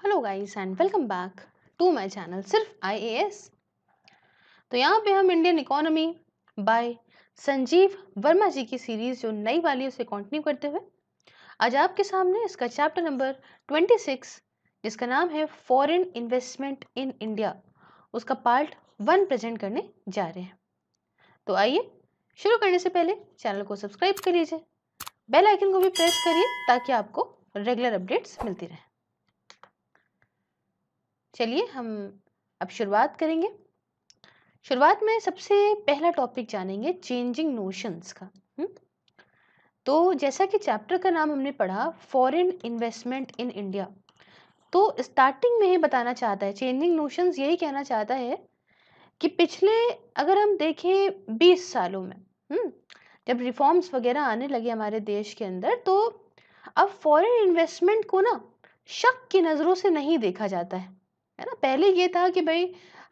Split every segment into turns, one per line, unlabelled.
Hello guys and welcome back to my channel सिर्फ IAS. तो यहाँ पे हम Indian economy by Sanjeev Verma ji की सीरीज जो नई वाली है उसे कंटिन्यू करते हुए आज आपके सामने इसका चैप्टर नंबर 26 जिसका नाम है फॉरेन इन्वेस्टमेंट इन इंडिया उसका पार्ट 1 प्रेजेंट करने जा रहे हैं। तो आइए शुरू करने से पहले चैनल को सब्सक्राइब कर लीजिए, बेल आइकन को भी प्रेस करिए ताकि आपको रेगुलर अपडेट्स मिलती रहे। चलिए हम अब शुरुआत करेंगे। शुरुआत में सबसे पहला टॉपिक जानेंगे चेंजिंग नोशंस का। तो जैसा कि चैप्टर का नाम हमने पढ़ा फॉरेन इन्वेस्टमेंट इन इंडिया, तो स्टार्टिंग में ही बताना चाहता है चेंजिंग नोशंस, यही कहना चाहता है कि पिछले अगर हम देखें 20 सालों में जब रिफॉर्म्स वगैरह आने लगे हमारे देश के अंदर, तो अब फॉरेन इन्वेस्टमेंट को ना शक की नज़रों से नहीं देखा जाता है ना। पहले ये था कि भाई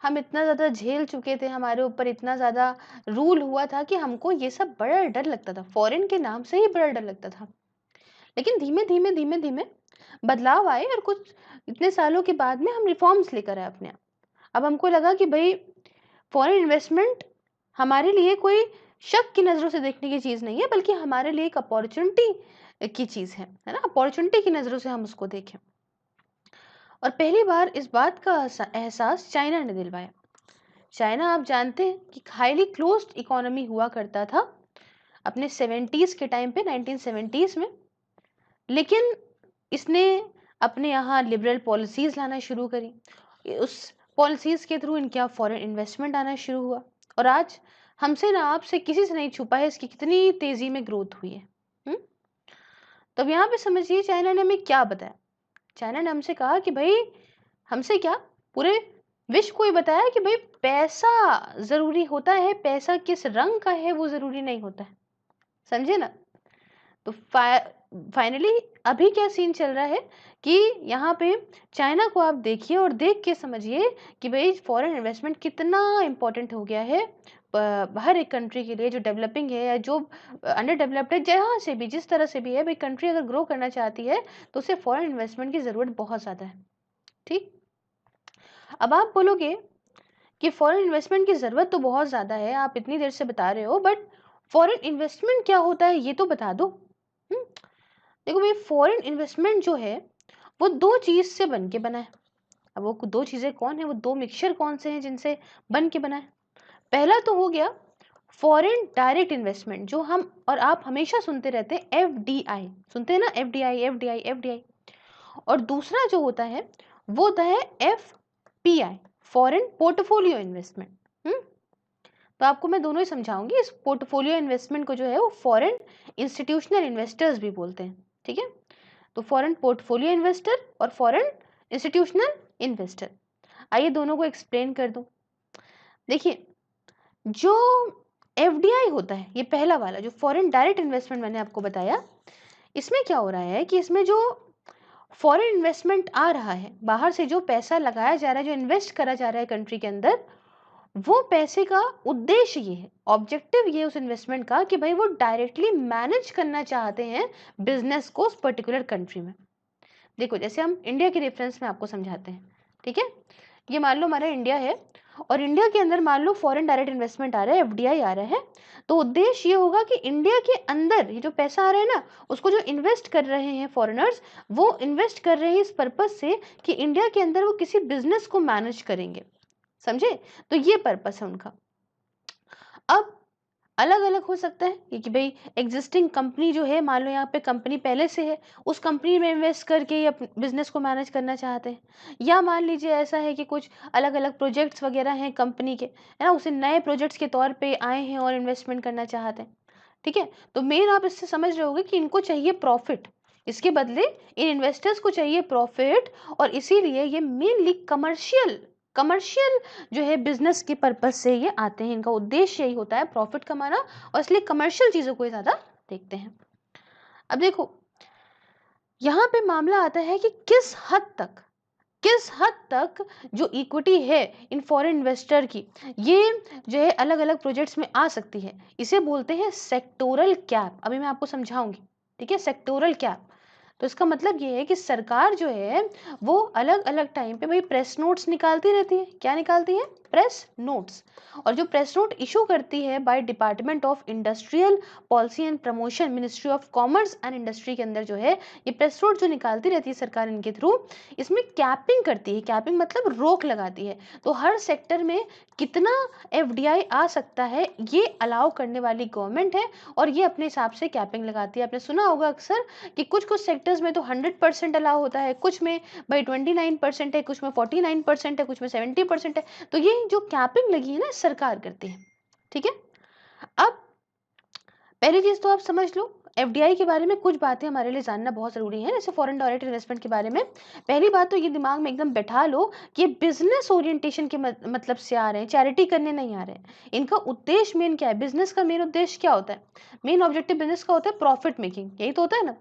हम इतना ज़्यादा झेल चुके थे, हमारे ऊपर इतना ज़्यादा रूल हुआ था कि हमको ये सब बड़ा डर लगता था, फॉरेन के नाम से ही बड़ा डर लगता था। लेकिन धीमे धीमे धीमे धीमे बदलाव आए और कुछ इतने सालों के बाद में हम रिफॉर्म्स लेकर आए अपने आप। अब हमको लगा कि भाई फॉरेन इन्वेस्टमेंट हमारे लिए कोई शक की नज़रों से देखने की चीज़ नहीं है, बल्कि हमारे लिए एक अपॉर्चुनिटी की चीज़ है ना। अपॉर्चुनिटी की नज़रों से हम उसको देखें। और पहली बार इस बात का एहसास चाइना ने दिलवाया। चाइना आप जानते हैं कि हाईली क्लोज्ड इकोनॉमी हुआ करता था अपने 70s के टाइम पे, 1970s में। लेकिन इसने अपने यहाँ लिबरल पॉलिसीज लाना शुरू करी। उस पॉलिसीज के थ्रू इनके यहाँ फॉरेन इन्वेस्टमेंट आना शुरू हुआ और आज हमसे ना आपसे किसी से नहीं छुपा है इसकी कितनी तेजी में ग्रोथ हुई है। तो अब यहाँ पे समझिए चाइना ने हमें क्या बताया। चाइना ने हमसे कहा कि भाई, हमसे क्या, पूरे विश्व को ये बताया कि भाई पैसा जरूरी होता है, पैसा किस रंग का है वो जरूरी नहीं होता है, समझे ना। तो फाइनली अभी क्या सीन चल रहा है कि यहाँ पे चाइना को आप देखिए और देख के समझिए कि भाई फॉरेन इन्वेस्टमेंट कितना इम्पोर्टेंट हो गया है हर एक कंट्री के लिए, जो डेवलपिंग है या जो अंडर डेवलप्ड है, जहाँ से भी जिस तरह से भी है। भाई कंट्री अगर ग्रो करना चाहती है तो उसे फॉरेन इन्वेस्टमेंट की ज़रूरत बहुत ज़्यादा है। ठीक, अब आप बोलोगे कि फॉरेन इन्वेस्टमेंट की ज़रूरत तो बहुत ज़्यादा है, आप इतनी देर से बता रहे हो, बट फॉरेन इन्वेस्टमेंट क्या होता है ये तो बता दो। देखो भाई, फॉरेन इन्वेस्टमेंट जो है वो दो चीज़ से बन के बना है। अब वो दो चीज़ें कौन है, वो दो मिक्सचर कौन से हैं जिनसे बन के बना है। पहला तो हो गया फॉरेन डायरेक्ट इन्वेस्टमेंट, जो हम और आप हमेशा सुनते रहते हैं, एफडीआई सुनते हैं ना, एफडीआई एफडीआई एफडीआई। और दूसरा जो होता है वो होता है एफपीआई, फॉरेन पोर्टफोलियो इन्वेस्टमेंट। तो आपको मैं दोनों ही समझाऊंगी। इस पोर्टफोलियो इन्वेस्टमेंट को जो है वो फॉरेन इंस्टीट्यूशनल इन्वेस्टर्स भी बोलते हैं। ठीक है, तो फॉरेन पोर्टफोलियो इन्वेस्टर और फॉरेन इंस्टीट्यूशनल इन्वेस्टर, आइए दोनों को एक्सप्लेन कर दूं। देखिए, जो एफडीआई होता है, ये पहला वाला जो फॉरेन डायरेक्ट इन्वेस्टमेंट मैंने आपको बताया, इसमें क्या हो रहा है कि इसमें जो फॉरेन इन्वेस्टमेंट आ रहा है, बाहर से जो पैसा लगाया जा रहा है, जो इन्वेस्ट करा जा रहा है कंट्री के अंदर, वो पैसे का उद्देश्य ये है, ऑब्जेक्टिव ये उस इन्वेस्टमेंट का कि भाई वो डायरेक्टली मैनेज करना चाहते हैं बिजनेस को उस पर्टिकुलर कंट्री में। देखो, जैसे हम इंडिया के रेफरेंस में आपको समझाते हैं। ठीक है, ये मान लो हमारा इंडिया है और इंडिया के अंदर मान लो फॉरेन डायरेक्ट इन्वेस्टमेंट आ रहा है, एफडीआई आ रहा है। तो उद्देश्य ये होगा कि इंडिया के अंदर ये जो पैसा आ रहा है ना, उसको जो इन्वेस्ट कर रहे हैं फॉरेनर्स, वो इन्वेस्ट कर रहे हैं इस पर्पज से कि इंडिया के अंदर वो किसी बिजनेस को मैनेज करेंगे, समझे। तो ये पर्पस है उनका। अब अलग अलग हो सकता है कि भाई एग्जिस्टिंग कंपनी जो है, मान लो यहाँ पे कंपनी पहले से है, उस कंपनी में इन्वेस्ट करके ये बिजनेस को मैनेज करना चाहते हैं। या मान लीजिए ऐसा है कि कुछ अलग अलग प्रोजेक्ट्स वगैरह हैं कंपनी के, है ना, उसे नए प्रोजेक्ट्स के तौर पे आए हैं और इन्वेस्टमेंट करना चाहते हैं। ठीक है, तो मेन आप इससे समझ रहे होगे कि इनको चाहिए प्रॉफिट, इसके बदले इन इन्वेस्टर्स को चाहिए प्रॉफिट, और इसीलिए ये मेनली कमर्शियल कमर्शियल जो है बिजनेस के पर्पज से ये आते हैं। इनका उद्देश्य यही होता है प्रॉफिट कमाना, और इसलिए कमर्शियल चीजों को ज्यादा देखते हैं। अब देखो, यहाँ पे मामला आता है कि किस हद तक जो इक्विटी है इन फॉरेन इन्वेस्टर की, ये जो है अलग अलग प्रोजेक्ट्स में आ सकती है। इसे बोलते हैं सेक्टोरल कैप। अभी मैं आपको समझाऊंगी। ठीक है, सेक्टोरल कैप। तो इसका मतलब ये है कि सरकार जो है वो अलग-अलग टाइम पे भाई प्रेस नोट्स निकालती रहती है। क्या निकालती है? Press notes. और जो प्रेस नोट इश्यू करती है by department of industrial policy and promotion, ministry of commerce and industry के अंदर जो है ये प्रेस नोट जो निकालती रहती है सरकार इनके थ्रू, इसमें कैपिंग करती है। कैपिंग मतलब रोक लगाती है। तो हर सेक्टर में कितना एफडीआई आ सकता है ये अलाउ करने वाली गवर्नमेंट है और ये अपने हिसाब से कैपिंग लगाती है। आपने सुना होगा अक्सर कि कुछ-कुछ सेक्टर्स में तो 100% अलाउ होता है, कुछ में भाई 29% है, कुछ में 49% है, कुछ में 70% है। तो ये जो कैपिंग लगी है ना सरकार करती है। ठीक है? अब पहली चीज तो आप समझ लो, एफडीआई के बारे में कुछ बातें हमारे लिए जानना बहुत जरूरी है, जैसे फॉरेन डायरेक्ट इन्वेस्टमेंट के बारे में। पहली बात तो ये दिमाग में एकदम बैठा लो कि बिजनेस ओरिएंटेशन के मतलब से आ रहे हैं, चैरिटी करने नहीं आ रहे हैं। इनका उद्देश्य मेन क्या है? बिजनेस का मेन उद्देश्य क्या होता है? मेन ऑब्जेक्टिव बिजनेस का होता है प्रॉफिट मेकिंग, यही तो होता है ना।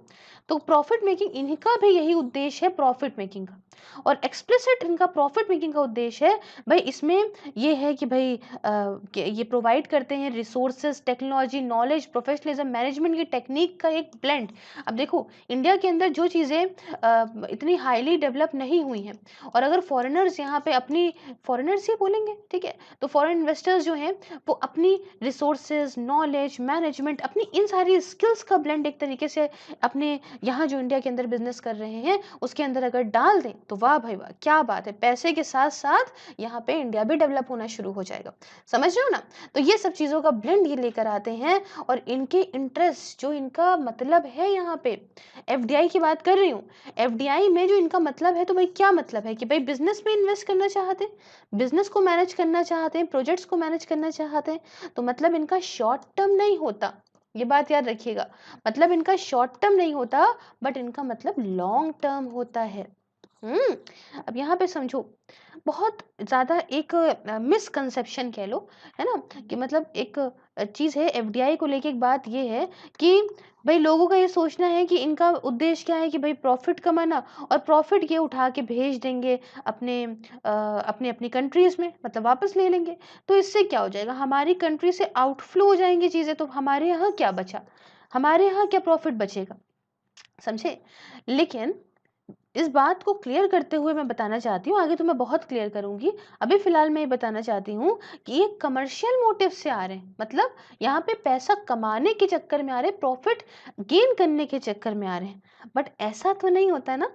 तो प्रॉफिट मेकिंग, इनका भी यही उद्देश्य है, प्रॉफिट मेकिंग का। और एक्सप्लिसिट इनका प्रॉफिट मेकिंग का उद्देश्य है भाई, इसमें ये है कि भाई ये प्रोवाइड करते हैं resources, technology, knowledge, professionalism, management की टेक्निक का एक ब्लेंड। अब देखो इंडिया के अंदर जो चीज़ें इतनी हाईली डेवलप नहीं हुई हैं, और अगर फॉरेनर्स यहाँ पे अपनी, फॉरेनर्स ही बोलेंगे, ठीक है, तो फॉरेन इन्वेस्टर्स जो हैं वो अपनी रिसोर्सेज, नॉलेज, मैनेजमेंट, अपनी इन सारी स्किल्स का ब्लेंड एक तरीके से अपने यहाँ जो इंडिया के अंदर बिजनेस कर रहे हैं उसके अंदर अगर डाल दें तो वाह भाई वाह, क्या बात है। पैसे के साथ साथ यहाँ पे इंडिया भी डेवलप होना शुरू हो जाएगा। समझ रहे हो ना? तो ये सब चीजों का ब्लेंड ये लेकर आते हैं, और इनके इंटरेस्ट जो इनका मतलब है, यहाँ पे एफडीआई की बात कर रही हूँ, एफडीआई में जो इनका मतलब है, तो भाई क्या मतलब है कि भाई बिजनेस में इन्वेस्ट करना चाहते हैं, बिजनेस को मैनेज करना चाहते हैं, प्रोजेक्ट्स को मैनेज करना चाहते हैं। तो मतलब इनका शॉर्ट टर्म नहीं होता, ये बात याद रखिएगा। मतलब इनका शॉर्ट टर्म नहीं होता, बट इनका मतलब लॉन्ग टर्म होता है। अब यहाँ पे समझो, बहुत ज़्यादा एक मिसकंसेप्शन कह लो, है ना, कि मतलब एक चीज़ है एफडीआई को लेके। एक बात ये है कि भाई लोगों का ये सोचना है कि इनका उद्देश्य क्या है कि भाई प्रॉफिट कमाना, और प्रॉफिट ये उठा के भेज देंगे अपने अपनी अपनी कंट्रीज में, मतलब वापस ले लेंगे। तो इससे क्या हो जाएगा? हमारी कंट्री से आउटफ्लो हो जाएंगी चीज़ें, तो हमारे यहाँ क्या बचा? हमारे यहाँ क्या प्रॉफिट बचेगा? समझे? लेकिन इस बात को क्लियर करते हुए मैं बताना चाहती हूँ, आगे तो मैं बहुत क्लियर करूंगी, अभी फिलहाल मैं ये बताना चाहती हूँ कि ये कमर्शियल मोटिव से आ रहे हैं, मतलब यहाँ पे पैसा कमाने के चक्कर में आ रहे हैं, प्रॉफिट गेन करने के चक्कर में आ रहे हैं। बट ऐसा तो नहीं होता ना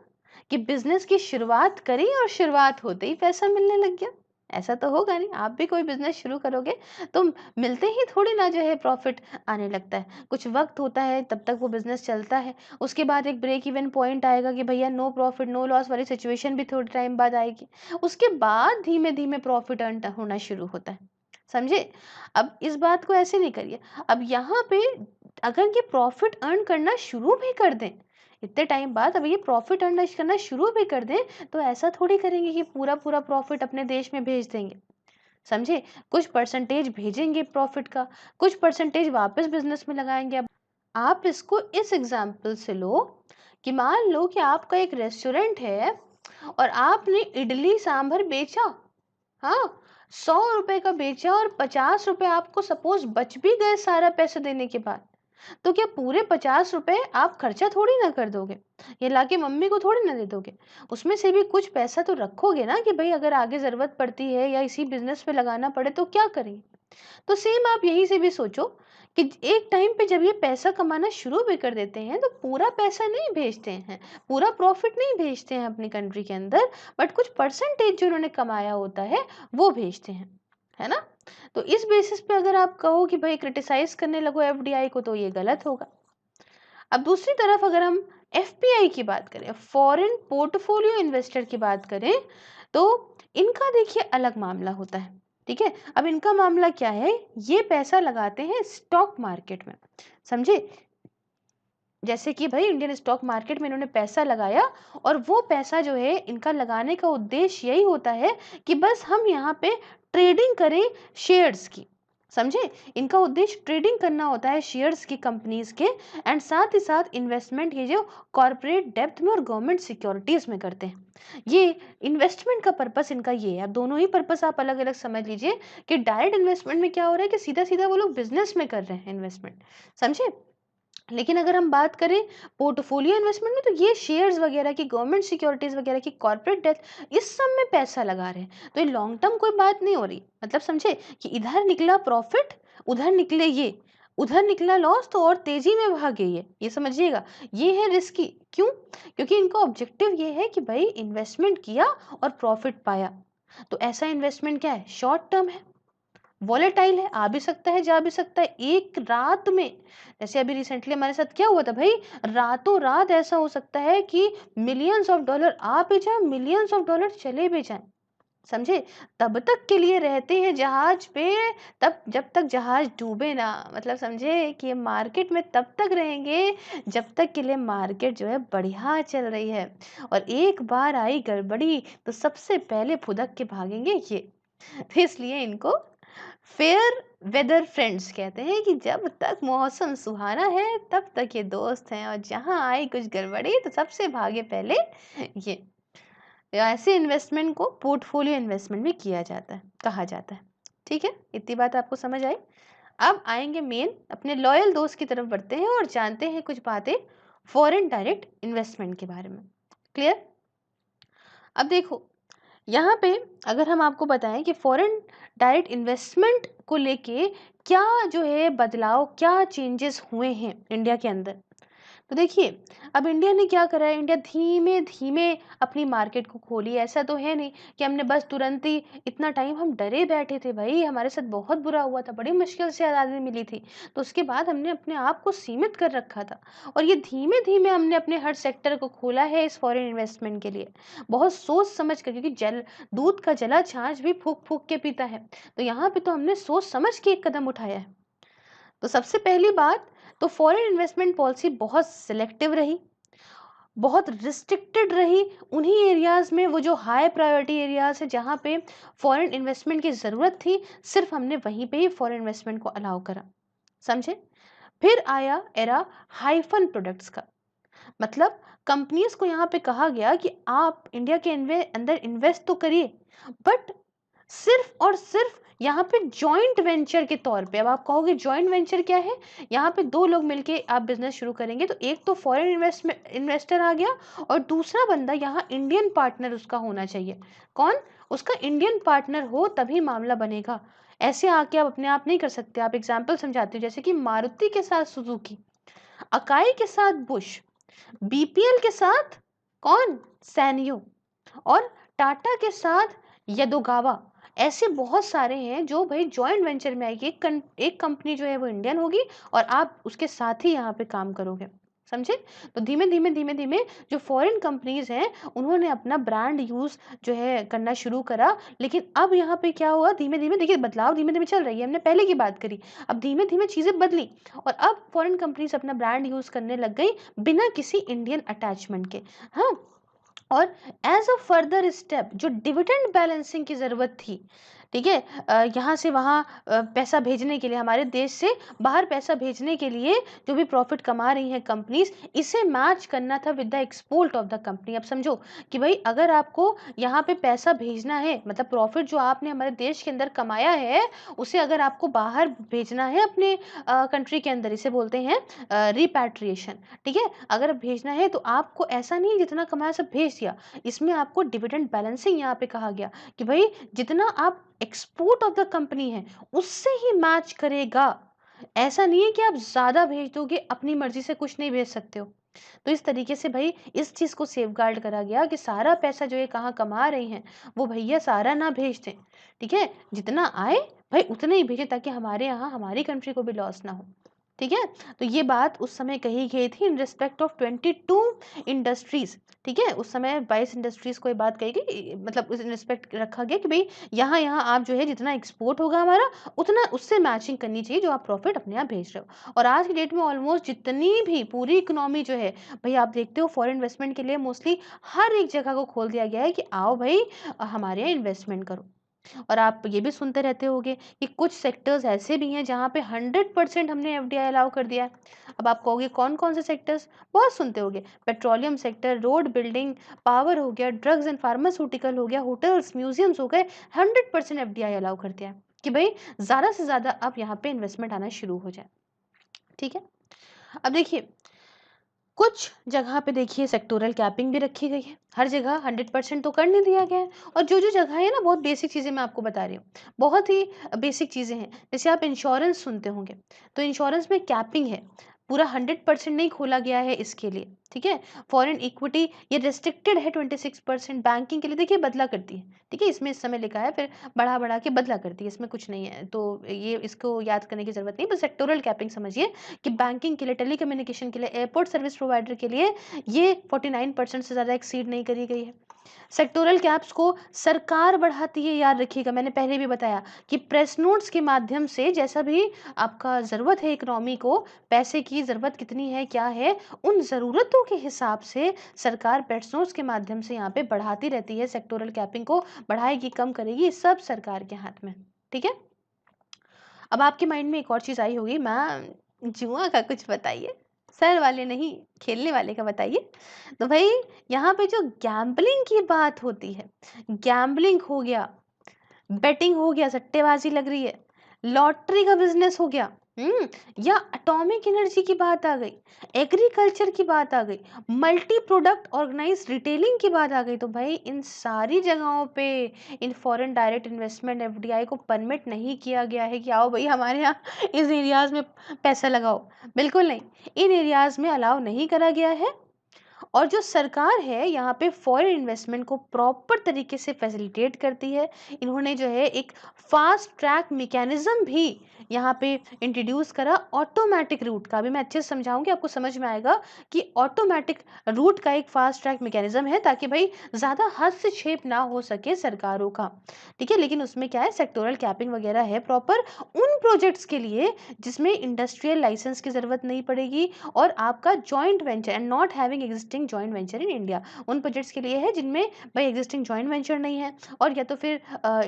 कि बिजनेस की शुरुआत करी और शुरुआत होते ही पैसा मिलने लग गया। ऐसा तो होगा नहीं। आप भी कोई बिजनेस शुरू करोगे तो मिलते ही थोड़ी ना जो है प्रॉफिट आने लगता है, कुछ वक्त होता है, तब तक वो बिजनेस चलता है। उसके बाद एक ब्रेक इवन पॉइंट आएगा कि भैया नो प्रॉफिट नो लॉस वाली सिचुएशन भी थोड़े टाइम बाद आएगी। उसके बाद धीमे धीमे प्रॉफिट अर्न होना शुरू होता है। समझे? अब इस बात को ऐसे नहीं करिए। अब यहाँ पे अगर ये प्रॉफिट अर्न करना शुरू भी कर दें इतने टाइम बाद, अब ये प्रॉफिट अर्न करना शुरू भी कर दें, तो ऐसा थोड़ी करेंगे कि पूरा पूरा प्रॉफिट अपने देश में भेज देंगे। समझे? कुछ परसेंटेज भेजेंगे प्रॉफिट का, कुछ परसेंटेज वापस बिजनेस में लगाएंगे। अब आप इसको इस एग्जाम्पल से लो कि मान लो कि आपका एक रेस्टोरेंट है और आपने इडली सांभर बेचा, हाँ, 100 रुपए का बेचा, और 50 रुपए आपको सपोज बच भी गए सारा पैसे देने के बाद, तो क्या पूरे 50 रुपए आप खर्चा थोड़ी ना कर दोगे, ये लाके मम्मी को थोड़ी ना दे दोगे? उसमें से भी कुछ पैसा तो रखोगे ना कि भाई अगर आगे जरूरत पड़ती है या इसी बिजनेस में लगाना पड़े तो क्या करेंगे। तो सेम आप यहीं से भी सोचो कि एक टाइम पे जब ये पैसा कमाना शुरू भी कर देते हैं तो पूरा पैसा नहीं भेजते हैं, पूरा प्रॉफिट नहीं भेजते हैं अपनी कंट्री के अंदर, बट कुछ परसेंटेज जो उन्होंने कमाया होता है वो भेजते हैं, है ना। तो इस बेसिस पे अगर आप कहो कि भाई क्रिटिसाइज करने लगो एफडीआई को, तो ये गलत होगा। अब दूसरी तरफ अगर हम एफपीआई की बात करें, फॉरेन पोर्टफोलियो इन्वेस्टर की बात करें, तो इनका देखिए अलग मामला होता है। ठीक है, अब इनका मामला क्या है? ये पैसा लगाते हैं स्टॉक मार्केट में। समझे? जैसे कि भाई इंडियन स्टॉक मार्केट में इन्होंने पैसा लगाया, और वो पैसा जो है इनका लगाने का उद्देश्य यही होता है कि बस हम यहाँ पे ट्रेडिंग करें शेयर्स की। समझे? इनका उद्देश्य ट्रेडिंग करना होता है शेयर्स की, कंपनीज के, एंड साथ ही साथ इन्वेस्टमेंट ये जो कॉर्पोरेट डेब्ट में और गवर्नमेंट सिक्योरिटीज में करते हैं। ये इन्वेस्टमेंट का पर्पस इनका ये है। अब दोनों ही पर्पस आप अलग अलग समझ लीजिए कि डायरेक्ट इन्वेस्टमेंट में क्या हो रहा है कि सीधा सीधा वो लोग बिजनेस में कर रहे हैं इन्वेस्टमेंट। समझे? लेकिन अगर हम बात करें पोर्टफोलियो इन्वेस्टमेंट में, तो ये शेयर्स वगैरह की, गवर्नमेंट सिक्योरिटीज वगैरह की, कॉर्पोरेट डेथ, इस सब में पैसा लगा रहे हैं। तो ये लॉन्ग टर्म कोई बात नहीं हो रही, मतलब समझे कि इधर निकला प्रॉफिट, उधर निकले ये, उधर निकला लॉस, तो और तेजी में भागे ये समझिएगा। ये है रिस्की, क्यों? क्योंकि इनका ऑब्जेक्टिव ये है कि भाई इन्वेस्टमेंट किया और प्रॉफिट पाया। तो ऐसा इन्वेस्टमेंट क्या है? शॉर्ट टर्म है, वॉलेटाइल है, आ भी सकता है जा भी सकता है एक रात में। जैसे अभी रिसेंटली हमारे साथ क्या हुआ था भाई, रातों रात ऐसा हो सकता है कि मिलियंस ऑफ डॉलर आ भी जाए, मिलियंस ऑफ डॉलर चले भी जाए, समझे? तब तक के लिए रहते हैं जहाज पे, तब जब तक जहाज डूबे ना, मतलब समझे कि ये मार्केट में तब तक रहेंगे जब तक के लिए मार्केट जो है बढ़िया चल रही है। और एक बार आई गड़बड़ी तो सबसे पहले फुदक के भागेंगे ये। तो इसलिए इनको फेयर वेदर फ्रेंड्स कहते हैं कि जब तक मौसम सुहाना है तब तक ये दोस्त हैं, और जहां आई कुछ गड़बड़ी तो सबसे भागे पहले ये। ऐसे इन्वेस्टमेंट को पोर्टफोलियो इन्वेस्टमेंट भी किया जाता है, कहा जाता है। ठीक है, इतनी बात आपको समझ आई। अब आएंगे मेन अपने लॉयल दोस्त की तरफ बढ़ते हैं और जानते हैं कुछ बातें फॉरेन डायरेक्ट इन्वेस्टमेंट के बारे में। क्लियर? अब देखो, यहाँ पे अगर हम आपको बताएं कि फॉरेन डायरेक्ट इन्वेस्टमेंट को लेके क्या जो है बदलाव, क्या चेंजेस हुए हैं इंडिया के अंदर, तो देखिए अब इंडिया ने क्या करा है, इंडिया धीमे धीमे अपनी मार्केट को खोली। ऐसा तो है नहीं कि हमने बस तुरंत ही, इतना टाइम हम डरे बैठे थे भाई, हमारे साथ बहुत बुरा हुआ था, बड़ी मुश्किल से आज़ादी मिली थी, तो उसके बाद हमने अपने आप को सीमित कर रखा था। और ये धीमे धीमे हमने अपने हर सेक्टर को खोला है इस फॉरेन इन्वेस्टमेंट के लिए, बहुत सोच समझ कर, क्योंकि जल दूध का जला छाछ भी फूक फूक के पीता है। तो यहाँ पे तो हमने सोच समझ के एक कदम उठाया है। तो सबसे पहली बात, तो फॉरेन इन्वेस्टमेंट पॉलिसी बहुत सिलेक्टिव रही, बहुत रिस्ट्रिक्टेड रही। उन्हीं एरियाज में, वो जो हाई प्रायोरिटी एरियाज है जहाँ पे फॉरेन इन्वेस्टमेंट की ज़रूरत थी, सिर्फ हमने वहीं पे ही फॉरेन इन्वेस्टमेंट को अलाउ करा, समझे? फिर आया एरा हाइफन प्रोडक्ट्स का, मतलब कंपनीज को यहाँ पे कहा गया कि आप इंडिया के अंदर इन्वेस्ट तो करिए, बट सिर्फ और सिर्फ यहाँ पे जॉइंट वेंचर के तौर पे। अब आप कहोगे जॉइंट वेंचर क्या है? यहाँ पे दो लोग मिलके आप बिजनेस शुरू करेंगे, तो एक तो फॉरेन इन्वेस्टर आ गया, और दूसरा बंदा यहाँ इंडियन पार्टनर उसका होना चाहिए। कौन? उसका इंडियन पार्टनर हो तभी मामला बनेगा। ऐसे आके आप अपने आप नहीं कर सकते। आप एग्जाम्पल समझाती हूँ, जैसे कि मारुति के साथ सुजुकी, अकाई के साथ बुश, बीपीएल के साथ कौन? सैनियो, और टाटा के साथ यदोगावा। ऐसे बहुत सारे हैं जो भाई जॉइंट वेंचर में आएगी, एक कंपनी जो है वो इंडियन होगी और आप उसके साथ ही यहाँ पे काम करोगे, समझे? तो धीमे धीमे धीमे धीमे जो फॉरेन कंपनीज हैं उन्होंने अपना ब्रांड यूज जो है करना शुरू करा। लेकिन अब यहाँ पे क्या हुआ, धीमे धीमे देखिए बदलाव धीमे धीमे चल रही है, हमने पहले की बात करी, अब धीमे धीमे चीजें बदली, और अब फॉरेन कंपनीज अपना ब्रांड यूज करने लग गई बिना किसी इंडियन अटैचमेंट के। हाँ, और एज अ फर्दर स्टेप जो डिविडेंड बैलेंसिंग की ज़रूरत थी, ठीक है, यहाँ से वहाँ पैसा भेजने के लिए, हमारे देश से बाहर पैसा भेजने के लिए जो भी प्रॉफिट कमा रही हैं कंपनीज, इसे मैच करना था with the export of the company. अब समझो कि भाई अगर आपको यहाँ पे पैसा भेजना है, मतलब प्रॉफिट जो आपने हमारे देश के अंदर कमाया है उसे अगर आपको बाहर भेजना है अपने कंट्री के अंदर, इसे बोलते हैं रिपैट्रिएशन, ठीक है? अगर भेजना है तो आपको ऐसा नहीं जितना कमाया सब भेज दिया, इसमें आपको डिविडेंड बैलेंसिंग यहाँ पे कहा गया कि भाई जितना आप एक्सपोर्ट ऑफ द कंपनी है उससे ही मैच करेगा। ऐसा नहीं है कि आप ज्यादा भेज दोगे, अपनी मर्जी से कुछ नहीं भेज सकते हो। तो इस तरीके से भाई इस चीज को सेफगार्ड करा गया कि सारा पैसा जो ये कहाँ कमा रही हैं वो भैया सारा ना भेज दें, ठीक है? जितना आए भाई उतने ही भेजें, ताकि हमारे यहाँ, हमारी कंट्री को भी लॉस ना हो, ठीक है? तो ये बात उस समय कही गई थी इन रिस्पेक्ट ऑफ 22 इंडस्ट्रीज, ठीक है? उस समय 22 इंडस्ट्रीज को ये बात कही गई, मतलब उस रिस्पेक्ट रखा गया कि भाई यहाँ यहाँ आप जो है जितना एक्सपोर्ट होगा हमारा उतना उससे मैचिंग करनी चाहिए जो आप प्रॉफिट अपने आप भेज रहे हो। और आज की डेट में ऑलमोस्ट जितनी भी पूरी इकोनॉमी जो है भाई, आप देखते हो फॉरेन इन्वेस्टमेंट के लिए मोस्टली हर एक जगह को खोल दिया गया है कि आओ भाई हमारे यहाँ इन्वेस्टमेंट करो। और आप ये भी सुनते रहते होगे कि कुछ सेक्टर्स ऐसे भी हैं जहाँ पे 100% हमने एफडीआई अलाउ कर दिया है। अब आप कहोगे कौन कौन से सेक्टर्स? बहुत सुनते होगे, petroleum sector, road building, power हो गया, ड्रग्स एंड फार्मास्यूटिकल हो गया, होटल्स, म्यूजियम्स हो गए, 100% एफडीआई अलाउ कर दिया है कि भाई ज़्यादा से ज़्यादा अब यहाँ पे इन्वेस्टमेंट आना शुरू हो जाए, ठीक है? अब देखिए, कुछ जगह पे देखिए सेक्टोरल कैपिंग भी रखी गई है, हर जगह 100% तो कर नहीं दिया गया है। और जो जगह है ना, बहुत बेसिक चीज़ें मैं आपको बता रही हूँ, बहुत ही बेसिक चीज़ें हैं। जैसे आप इंश्योरेंस सुनते होंगे, तो इंश्योरेंस में कैपिंग है, पूरा 100% नहीं खोला गया है इसके लिए, ठीक है। फॉरेन इक्विटी ये रिस्ट्रिक्टेड है 26%, बैंकिंग के लिए देखिए बदला करती है, ठीक है, इसमें इस समय लिखा है, फिर बढ़ा बढ़ा के बदला करती है, इसमें कुछ नहीं है, तो ये इसको याद करने की जरूरत नहीं, बस सेक्टोरल कैपिंग समझिए कि बैंकिंग के लिए, टेलीकम्युनिकेशन के लिए, एयरपोर्ट सर्विस प्रोवाइडर के लिए ये 49% से ज़्यादा एक्सीड नहीं करी गई है। सेक्टोरल कैप्स को सरकार बढ़ाती है, याद रखिएगा, मैंने पहले भी बताया कि प्रेस नोट्स के माध्यम से जैसा भी आपका ज़रूरत है, इकोनॉमी को पैसे की ज़रूरत कितनी है, क्या है, उन ज़रूरतों के हिसाब से सरकार प्रेस नोट्स के माध्यम से यहाँ पे बढ़ाती रहती है। सेक्टोरल कैपिंग को बढ़ाएगी, कम करेगी, सब सरकार के हाथ में, ठीक है। अब आपके माइंड में एक और चीज़ आई होगी, मैम जुआ का कुछ बताइए, सर वाले नहीं, खेलने वाले का बताइए। तो भाई, यहाँ पे जो गैम्बलिंग की बात होती है, गैम्बलिंग हो गया, बेटिंग हो गया, सट्टेबाजी लग रही है, लॉटरी का बिजनेस हो गया, या एटॉमिक एनर्जी की बात आ गई, एग्रीकल्चर की बात आ गई, मल्टी प्रोडक्ट ऑर्गेनाइज रिटेलिंग की बात आ गई, तो भाई इन सारी जगहों पे in foreign direct investment FDI को परमिट नहीं किया गया है कि आओ भाई हमारे यहाँ इस एरियाज में पैसा लगाओ, बिल्कुल नहीं, इन एरियाज में अलाउ नहीं करा गया है। और जो सरकार है यहाँ पे फॉरेन इन्वेस्टमेंट को प्रॉपर तरीके से फैसिलिटेट करती है। इन्होंने जो है एक फास्ट ट्रैक मैकेनिज्म भी यहाँ पे इंट्रोड्यूस करा, ऑटोमेटिक रूट का भी मैं अच्छे से समझाऊंगी, आपको समझ में आएगा कि ऑटोमेटिक रूट का एक फास्ट ट्रैक मैकेनिज्म है, ताकि भाई ज़्यादा हस्तक्षेप ना हो सके सरकारों का, ठीक है। लेकिन उसमें क्या है, सेक्टोरल कैपिंग वगैरह है प्रॉपर उन प्रोजेक्ट्स के लिए जिसमें इंडस्ट्रियल लाइसेंस की ज़रूरत नहीं पड़ेगी, और आपका joint venture and not having existing joint venture in India, उन प्रोजेक्ट्स के लिए है जिनमें भाई एग्जिस्टिंग जॉइंट वेंचर नहीं है, और या तो फिर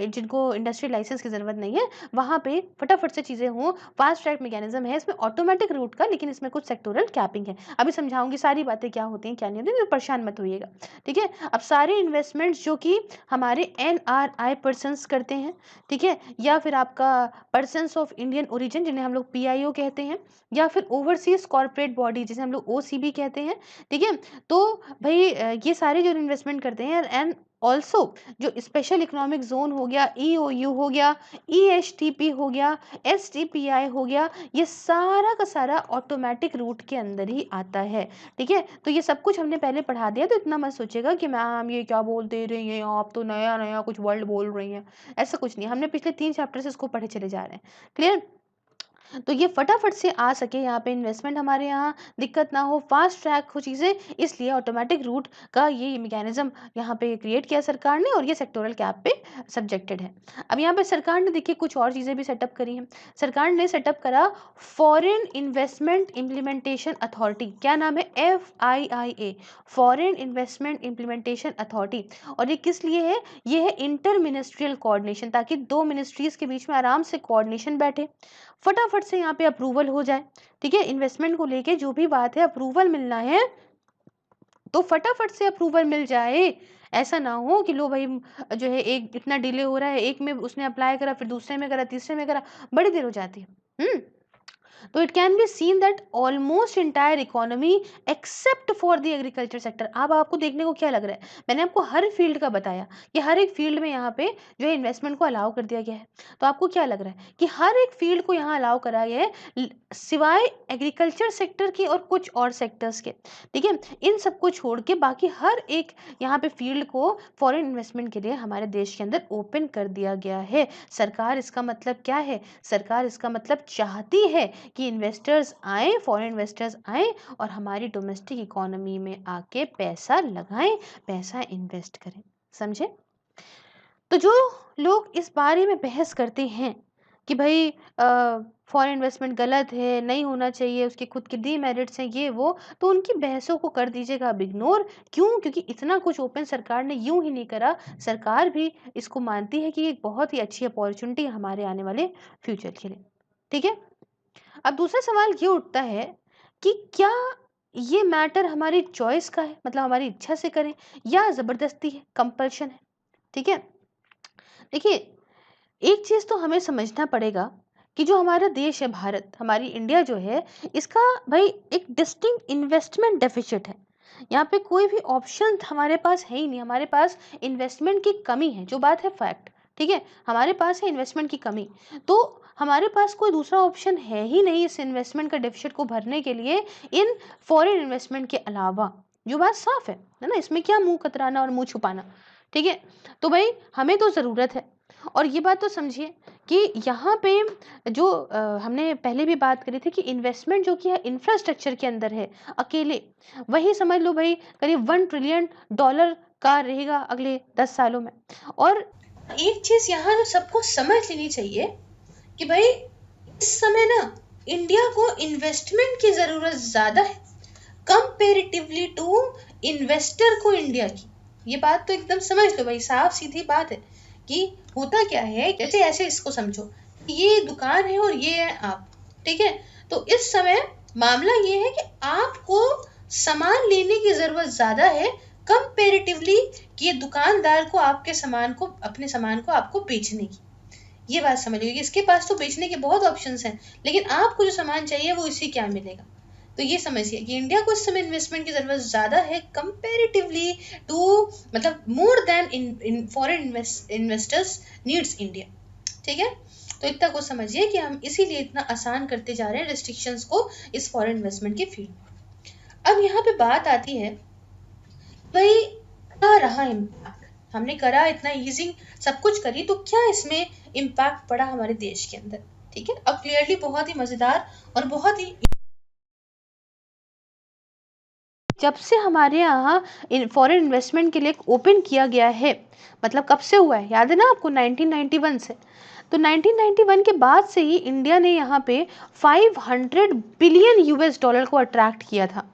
जिनको इंडस्ट्रियल लाइसेंस की ज़रूरत नहीं है, वहाँ पे फटाफट से चीज़ें हों। फास्ट ट्रैक मैकेनिज्म है इसमें ऑटोमेटिक रूट का, लेकिन इसमें कुछ सेक्टोरल कैपिंग है। अभी समझाऊंगी सारी बातें क्या होती हैं क्या नहीं होती, तो परेशान मत होइएगा, ठीक है। अब सारे इन्वेस्टमेंट्स जो कि हमारे NRI पर्सनस करते हैं, ठीक है, या फिर आपका पर्सनस ऑफ इंडियन ओरिजिन जिन्हें हम लोग PIO कहते हैं, या फिर ओवरसीज कॉर्पोरेट बॉडी जिसे हम लोग OCB कहते हैं, ठीक है। तो भाई ये सारे जो इन्वेस्टमेंट करते हैं, एंड ऑल्सो जो स्पेशल इकोनॉमिक जोन हो गया, EOU हो गया, ESTP हो गया, STPI हो गया, ये सारा का सारा ऑटोमेटिक रूट के अंदर ही आता है, ठीक है। तो ये सब कुछ हमने पहले पढ़ा दिया, तो इतना मत सोचेगा कि मैम ये क्या बोल दे रही हैं आप, तो नया नया कुछ वर्ड बोल रही हैं, ऐसा कुछ नहीं, हमने पिछले 3 चैप्टर से इसको पढ़े चले जा रहे हैं, क्लियर। तो ये फटाफट से आ सके यहाँ पे इन्वेस्टमेंट, हमारे यहाँ दिक्कत ना हो, फास्ट ट्रैक हो चीज़ें, इसलिए ऑटोमेटिक रूट का ये मैकेनिज्म यहाँ पे क्रिएट किया सरकार ने, और ये सेक्टोरल कैप पे सब्जेक्टेड है। अब यहाँ पे सरकार ने देखिए कुछ और चीज़ें भी सेटअप करी हैं। सरकार ने सेटअप करा फॉरेन इन्वेस्टमेंट इम्प्लीमेंटेशन अथॉरिटी, क्या नाम है, FIIA, foreign investment implementation authority. और ये किस लिए है, ये है इंटर मिनिस्ट्रियल कोऑर्डिनेशन, ताकि 2 मिनिस्ट्रीज के बीच में आराम से कोऑर्डिनेशन बैठे, फटाफट से यहाँ पे अप्रूवल हो जाए, ठीक है। इन्वेस्टमेंट को लेके जो भी बात है, अप्रूवल मिलना है तो फटाफट से अप्रूवल मिल जाए। ऐसा ना हो कि लो भाई जो है एक इतना डिले हो रहा है, एक में उसने अप्लाई करा, फिर दूसरे में करा, तीसरे में करा, बड़ी देर हो जाती है। तो it can be seen that almost entire economy except for the agriculture sector. अब आपको देखने को क्या लग रहा है, मैंने आपको हर फील्ड का बताया कि हर एक फील्ड में यहाँ पे जो है इन्वेस्टमेंट को अलाउ कर दिया गया है, तो आपको क्या लग रहा है कि हर एक फील्ड को यहाँ अलाउ करा गया है, सिवाय एग्रीकल्चर सेक्टर के और कुछ और सेक्टर्स के, ठीक है। इन सबको छोड़ के बाकी हर एक यहाँ पे फील्ड को फॉरेन इन्वेस्टमेंट के लिए हमारे देश के अंदर ओपन कर दिया गया है। सरकार इसका मतलब क्या है, सरकार इसका मतलब चाहती है कि इन्वेस्टर्स आए, फॉरेन इन्वेस्टर्स आए और हमारी डोमेस्टिक इकोनॉमी में आके पैसा लगाएं, पैसा इन्वेस्ट करें, समझे। तो जो लोग इस बारे में बहस करते हैं कि भाई फॉरेन इन्वेस्टमेंट गलत है, नहीं होना चाहिए, उसके खुद के डीमेरिट्स हैं, ये वो, तो उनकी बहसों को कर दीजिएगा अब इग्नोर। क्यों, क्योंकि इतना कुछ ओपन सरकार ने यूं ही नहीं करा, सरकार भी इसको मानती है कि एक बहुत ही अच्छी अपॉर्चुनिटी हमारे आने वाले फ्यूचर के लिए, ठीक है। अब दूसरा सवाल ये उठता है कि क्या ये मैटर हमारी चॉइस का है, मतलब हमारी इच्छा से करें, या जबरदस्ती है, कंपल्शन है, ठीक है। देखिए, एक चीज तो हमें समझना पड़ेगा कि जो हमारा देश है भारत, हमारी इंडिया जो है, इसका भाई एक डिस्टिंक्ट इन्वेस्टमेंट डेफिसिट है। यहाँ पे कोई भी ऑप्शन हमारे पास है ही नहीं, हमारे पास इन्वेस्टमेंट की कमी है, जो बात है फैक्ट, ठीक है, हमारे पास है इन्वेस्टमेंट की कमी। तो हमारे पास कोई दूसरा ऑप्शन है ही नहीं इस इन्वेस्टमेंट का डेफिसिट को भरने के लिए इन फॉरेन इन्वेस्टमेंट के अलावा। जो बात साफ है ना, इसमें क्या मुंह कतराना और मुंह छुपाना, ठीक है। तो भाई हमें तो ज़रूरत है, और ये बात तो समझिए कि यहाँ पे जो हमने पहले भी बात करी थी कि इन्वेस्टमेंट जो कि है इंफ्रास्ट्रक्चर के अंदर है अकेले, वही समझ लो भाई करीब $1 ट्रिलियन का रहेगा अगले 10 सालों में। और एक चीज यहाँ जो सबको समझ लेनी चाहिए कि भाई इस समय ना इंडिया को इन्वेस्टमेंट की जरूरत ज्यादा है कंपेरेटिवली टू इन्वेस्टर को इंडिया की। ये बात तो एकदम समझ लो भाई, साफ सीधी बात है कि होता क्या है, जैसे ऐसे इसको समझो, ये दुकान है और ये है आप, ठीक है। तो इस समय मामला ये है कि आपको सामान लेने की जरूरत ज्यादा है कंपेरेटिवली कि ये दुकानदार को आपके सामान को, अपने सामान को आपको बेचने की। ये बात समझ लीजिए, इसके पास तो बेचने के बहुत ऑप्शंस हैं, लेकिन आपको जो सामान चाहिए वो इसी क्या मिलेगा। तो ये समझिए कि इंडिया को इस समय इन्वेस्टमेंट की जरूरत ज्यादा है कंपेरेटिवली टू, मतलब more than foreign investors needs India, ठीक है। तो इतना को समझिए कि हम इसीलिए इतना आसान करते जा रहे हैं रिस्ट्रिक्शंस को इस फॉरेन इन्वेस्टमेंट के फील्ड में। अब यहाँ पे बात आती है भाई क्या रहा इम्पैक्ट, हमने करा इतना ईजिंग सब कुछ करी, तो क्या इसमें इम्पैक्ट पड़ा हमारे देश के अंदर, ठीक है। अब क्लियरली बहुत ही मजेदार और बहुत ही, जब से हमारे यहाँ फॉरेन इन्वेस्टमेंट के लिए ओपन किया गया है, मतलब कब से हुआ है याद है ना आपको, 1991 से। तो 1991 के बाद से ही इंडिया ने यहाँ पे 500 बिलियन US डॉलर को अट्रैक्ट किया था,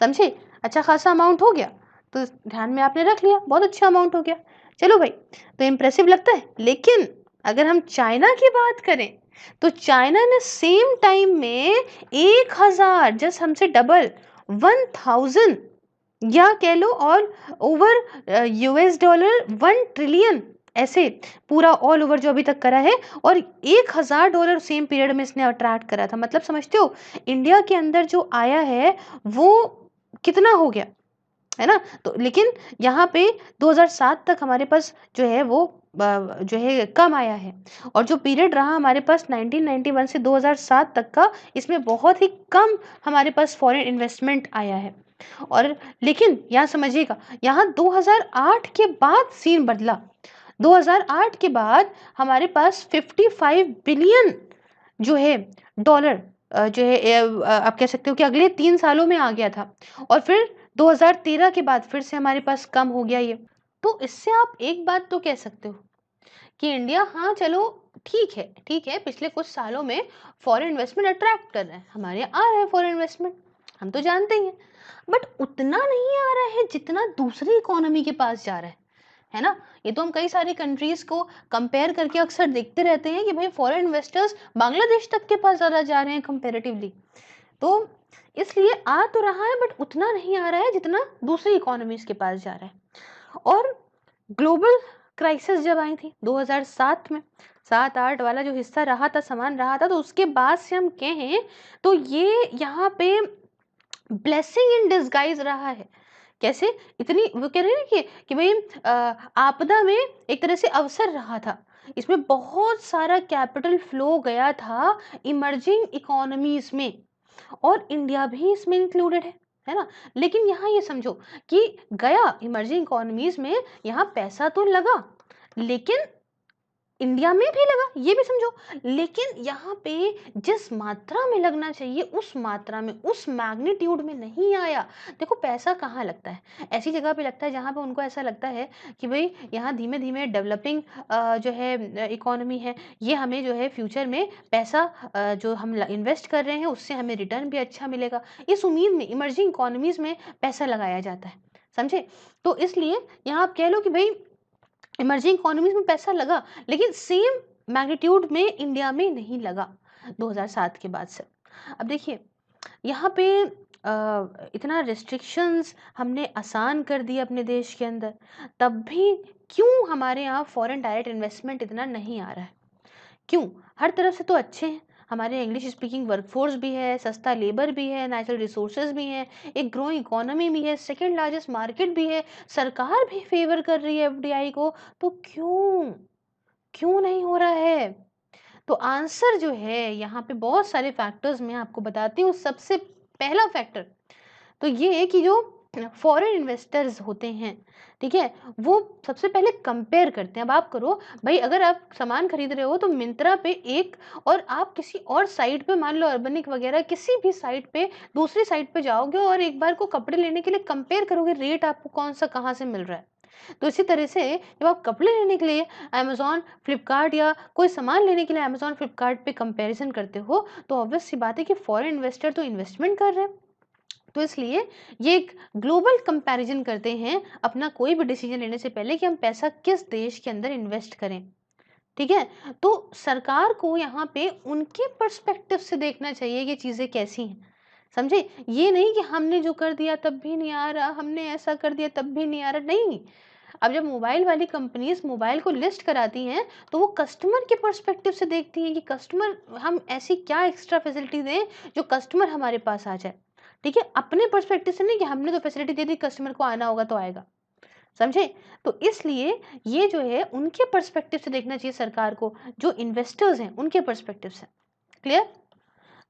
समझे। अच्छा खासा अमाउंट हो गया, तो ध्यान में आपने रख लिया, बहुत अच्छा अमाउंट हो गया, चलो भाई, तो इम्प्रेसिव लगता है। लेकिन अगर हम चाइना की बात करें तो चाइना ने सेम टाइम में 1000, जस्ट हमसे डबल, 1000, या कह लो और ओवर US डॉलर 1 ट्रिलियन, ऐसे पूरा ऑल ओवर जो अभी तक करा है, और $1000 सेम पीरियड में इसने अट्रैक्ट करा था। मतलब समझते हो इंडिया के अंदर जो आया है वो कितना हो गया, है ना। तो लेकिन यहाँ पे 2007 तक हमारे पास जो है वो जो है कम आया है, और जो पीरियड रहा हमारे पास 1991 से 2007 तक का, इसमें बहुत ही कम हमारे पास फॉरेन इन्वेस्टमेंट आया है। और लेकिन यहाँ समझिएगा, यहाँ 2008 के बाद सीन बदला। 2008 के बाद हमारे पास 55 बिलियन जो है डॉलर जो है आप कह सकते हो कि अगले 3 सालों में आ गया था, और फिर 2013 के बाद फिर से हमारे पास कम हो गया ये। तो इससे आप एक बात तो कह सकते हो कि इंडिया, हाँ चलो ठीक है, ठीक है, पिछले कुछ सालों में फॉरेन इन्वेस्टमेंट अट्रैक्ट कर रहे हैं, हमारे यहाँ आ रहा है फॉरेन इन्वेस्टमेंट, हम तो जानते ही हैं, बट उतना नहीं आ रहा है जितना दूसरी इकोनॉमी के पास जा रहा है ना। ये तो हम कई सारी कंट्रीज को कंपेयर करके अक्सर देखते रहते हैं कि भाई फॉरेन इन्वेस्टर्स बांग्लादेश तक के पास ज़्यादा जा रहे हैं कंपेरेटिवली। तो इसलिए आ तो रहा है, बट उतना नहीं आ रहा है जितना दूसरी इकोनॉमीज के पास जा रहा है। और ग्लोबल क्राइसिस जब आई थी 2007 में, 7-8 वाला जो हिस्सा रहा था, सामान रहा था, तो उसके बाद से हम कहें तो ये यहाँ पे ब्लेसिंग इन डिस्गाइज रहा है। कैसे, इतनी वो कह रहे हैं ना कि भाई आपदा में एक तरह से अवसर रहा था, इसमें बहुत सारा कैपिटल फ्लो गया था इमर्जिंग इकोनॉमीज में, और इंडिया भी इसमें इंक्लूडेड है ना। लेकिन यहाँ ये समझो कि गया इमर्जिंग इकोनॉमीज में, यहाँ पैसा तो लगा, लेकिन इंडिया में भी लगा, ये भी समझो, लेकिन यहाँ पे जिस मात्रा में लगना चाहिए उस मात्रा में, उस मैग्नीट्यूड में नहीं आया। देखो पैसा कहाँ लगता है, ऐसी जगह पे लगता है जहाँ पे उनको ऐसा लगता है कि भाई यहाँ धीमे धीमे डेवलपिंग जो है इकोनॉमी है, ये हमें जो है फ्यूचर में पैसा जो हम इन्वेस्ट कर रहे हैं उससे हमें रिटर्न भी अच्छा मिलेगा, इस उम्मीद में इमर्जिंग इकोनॉमीज में पैसा लगाया जाता है, समझे। तो इसलिए यहाँ आप कह लो कि भाई इमर्जिंग इकोनॉमीज में पैसा लगा, लेकिन सेम मैग्नीट्यूड में इंडिया में नहीं लगा 2007 के बाद से। अब देखिए यहाँ पे इतना रिस्ट्रिक्शंस हमने आसान कर दिए अपने देश के अंदर, तब भी क्यों हमारे यहाँ फॉरेन डायरेक्ट इन्वेस्टमेंट इतना नहीं आ रहा है, क्यों? हर तरफ से तो अच्छे हैं, हमारे इंग्लिश स्पीकिंग वर्कफोर्स भी है, सस्ता लेबर भी है, नेचुरल रिसोर्सेज भी हैं, एक ग्रोइंग इकोनॉमी भी है, सेकंड लार्जेस्ट मार्केट भी है, सरकार भी फेवर कर रही है एफडीआई को, तो क्यों? क्यों नहीं हो रहा है? तो आंसर जो है यहाँ पे बहुत सारे फैक्टर्स मैं आपको बताती हूँ। सबसे पहला फैक्टर तो ये है कि जो फॉरेन इन्वेस्टर्स होते हैं, ठीक है, वो सबसे पहले कंपेयर करते हैं। अब आप करो भाई, अगर आप सामान खरीद रहे हो तो मिंत्रा पे एक, और आप किसी और साइट पे, मान लो अर्बनिक वगैरह किसी भी साइट पे, दूसरी साइट पे जाओगे और एक बार को कपड़े लेने के लिए कंपेयर करोगे, रेट आपको कौन सा कहाँ से मिल रहा है। तो इसी तरह से जब आप कपड़े लेने के लिए अमेज़न, फ्लिपकार्ट या कोई सामान लेने के लिए अमेज़न, फ्लिपकार्ट पे कंपैरिज़न करते हो, तो ऑब्वियस सी बात है कि फॉरेन इन्वेस्टर तो इन्वेस्टमेंट कर रहे हैं। तो इसलिए ये एक ग्लोबल कंपैरिज़न करते हैं अपना कोई भी डिसीज़न लेने से पहले कि हम पैसा किस देश के अंदर इन्वेस्ट करें, ठीक है? तो सरकार को यहाँ पे उनके पर्सपेक्टिव से देखना चाहिए कि चीज़ें कैसी हैं, समझे? ये नहीं कि हमने जो कर दिया तब भी नहीं आ रहा, हमने ऐसा कर दिया तब भी नहीं आ रहा, नहीं। अब जब मोबाइल वाली कंपनीज़ मोबाइल को लिस्ट कराती हैं, तो वो कस्टमर के पर्सपेक्टिव से देखती हैं कि कस्टमर, हम ऐसी क्या एक्स्ट्रा फैसिलिटी दें जो कस्टमर हमारे पास आ जाए, ठीक है? अपने पर्सपेक्टिव से नहीं कि हमने तो फैसिलिटी दे दी, कस्टमर को आना होगा तो आएगा, समझे? तो इसलिए ये जो है उनके पर्सपेक्टिव से देखना चाहिए सरकार को, जो इन्वेस्टर्स हैं उनके पर्सपेक्टिव से। क्लियर?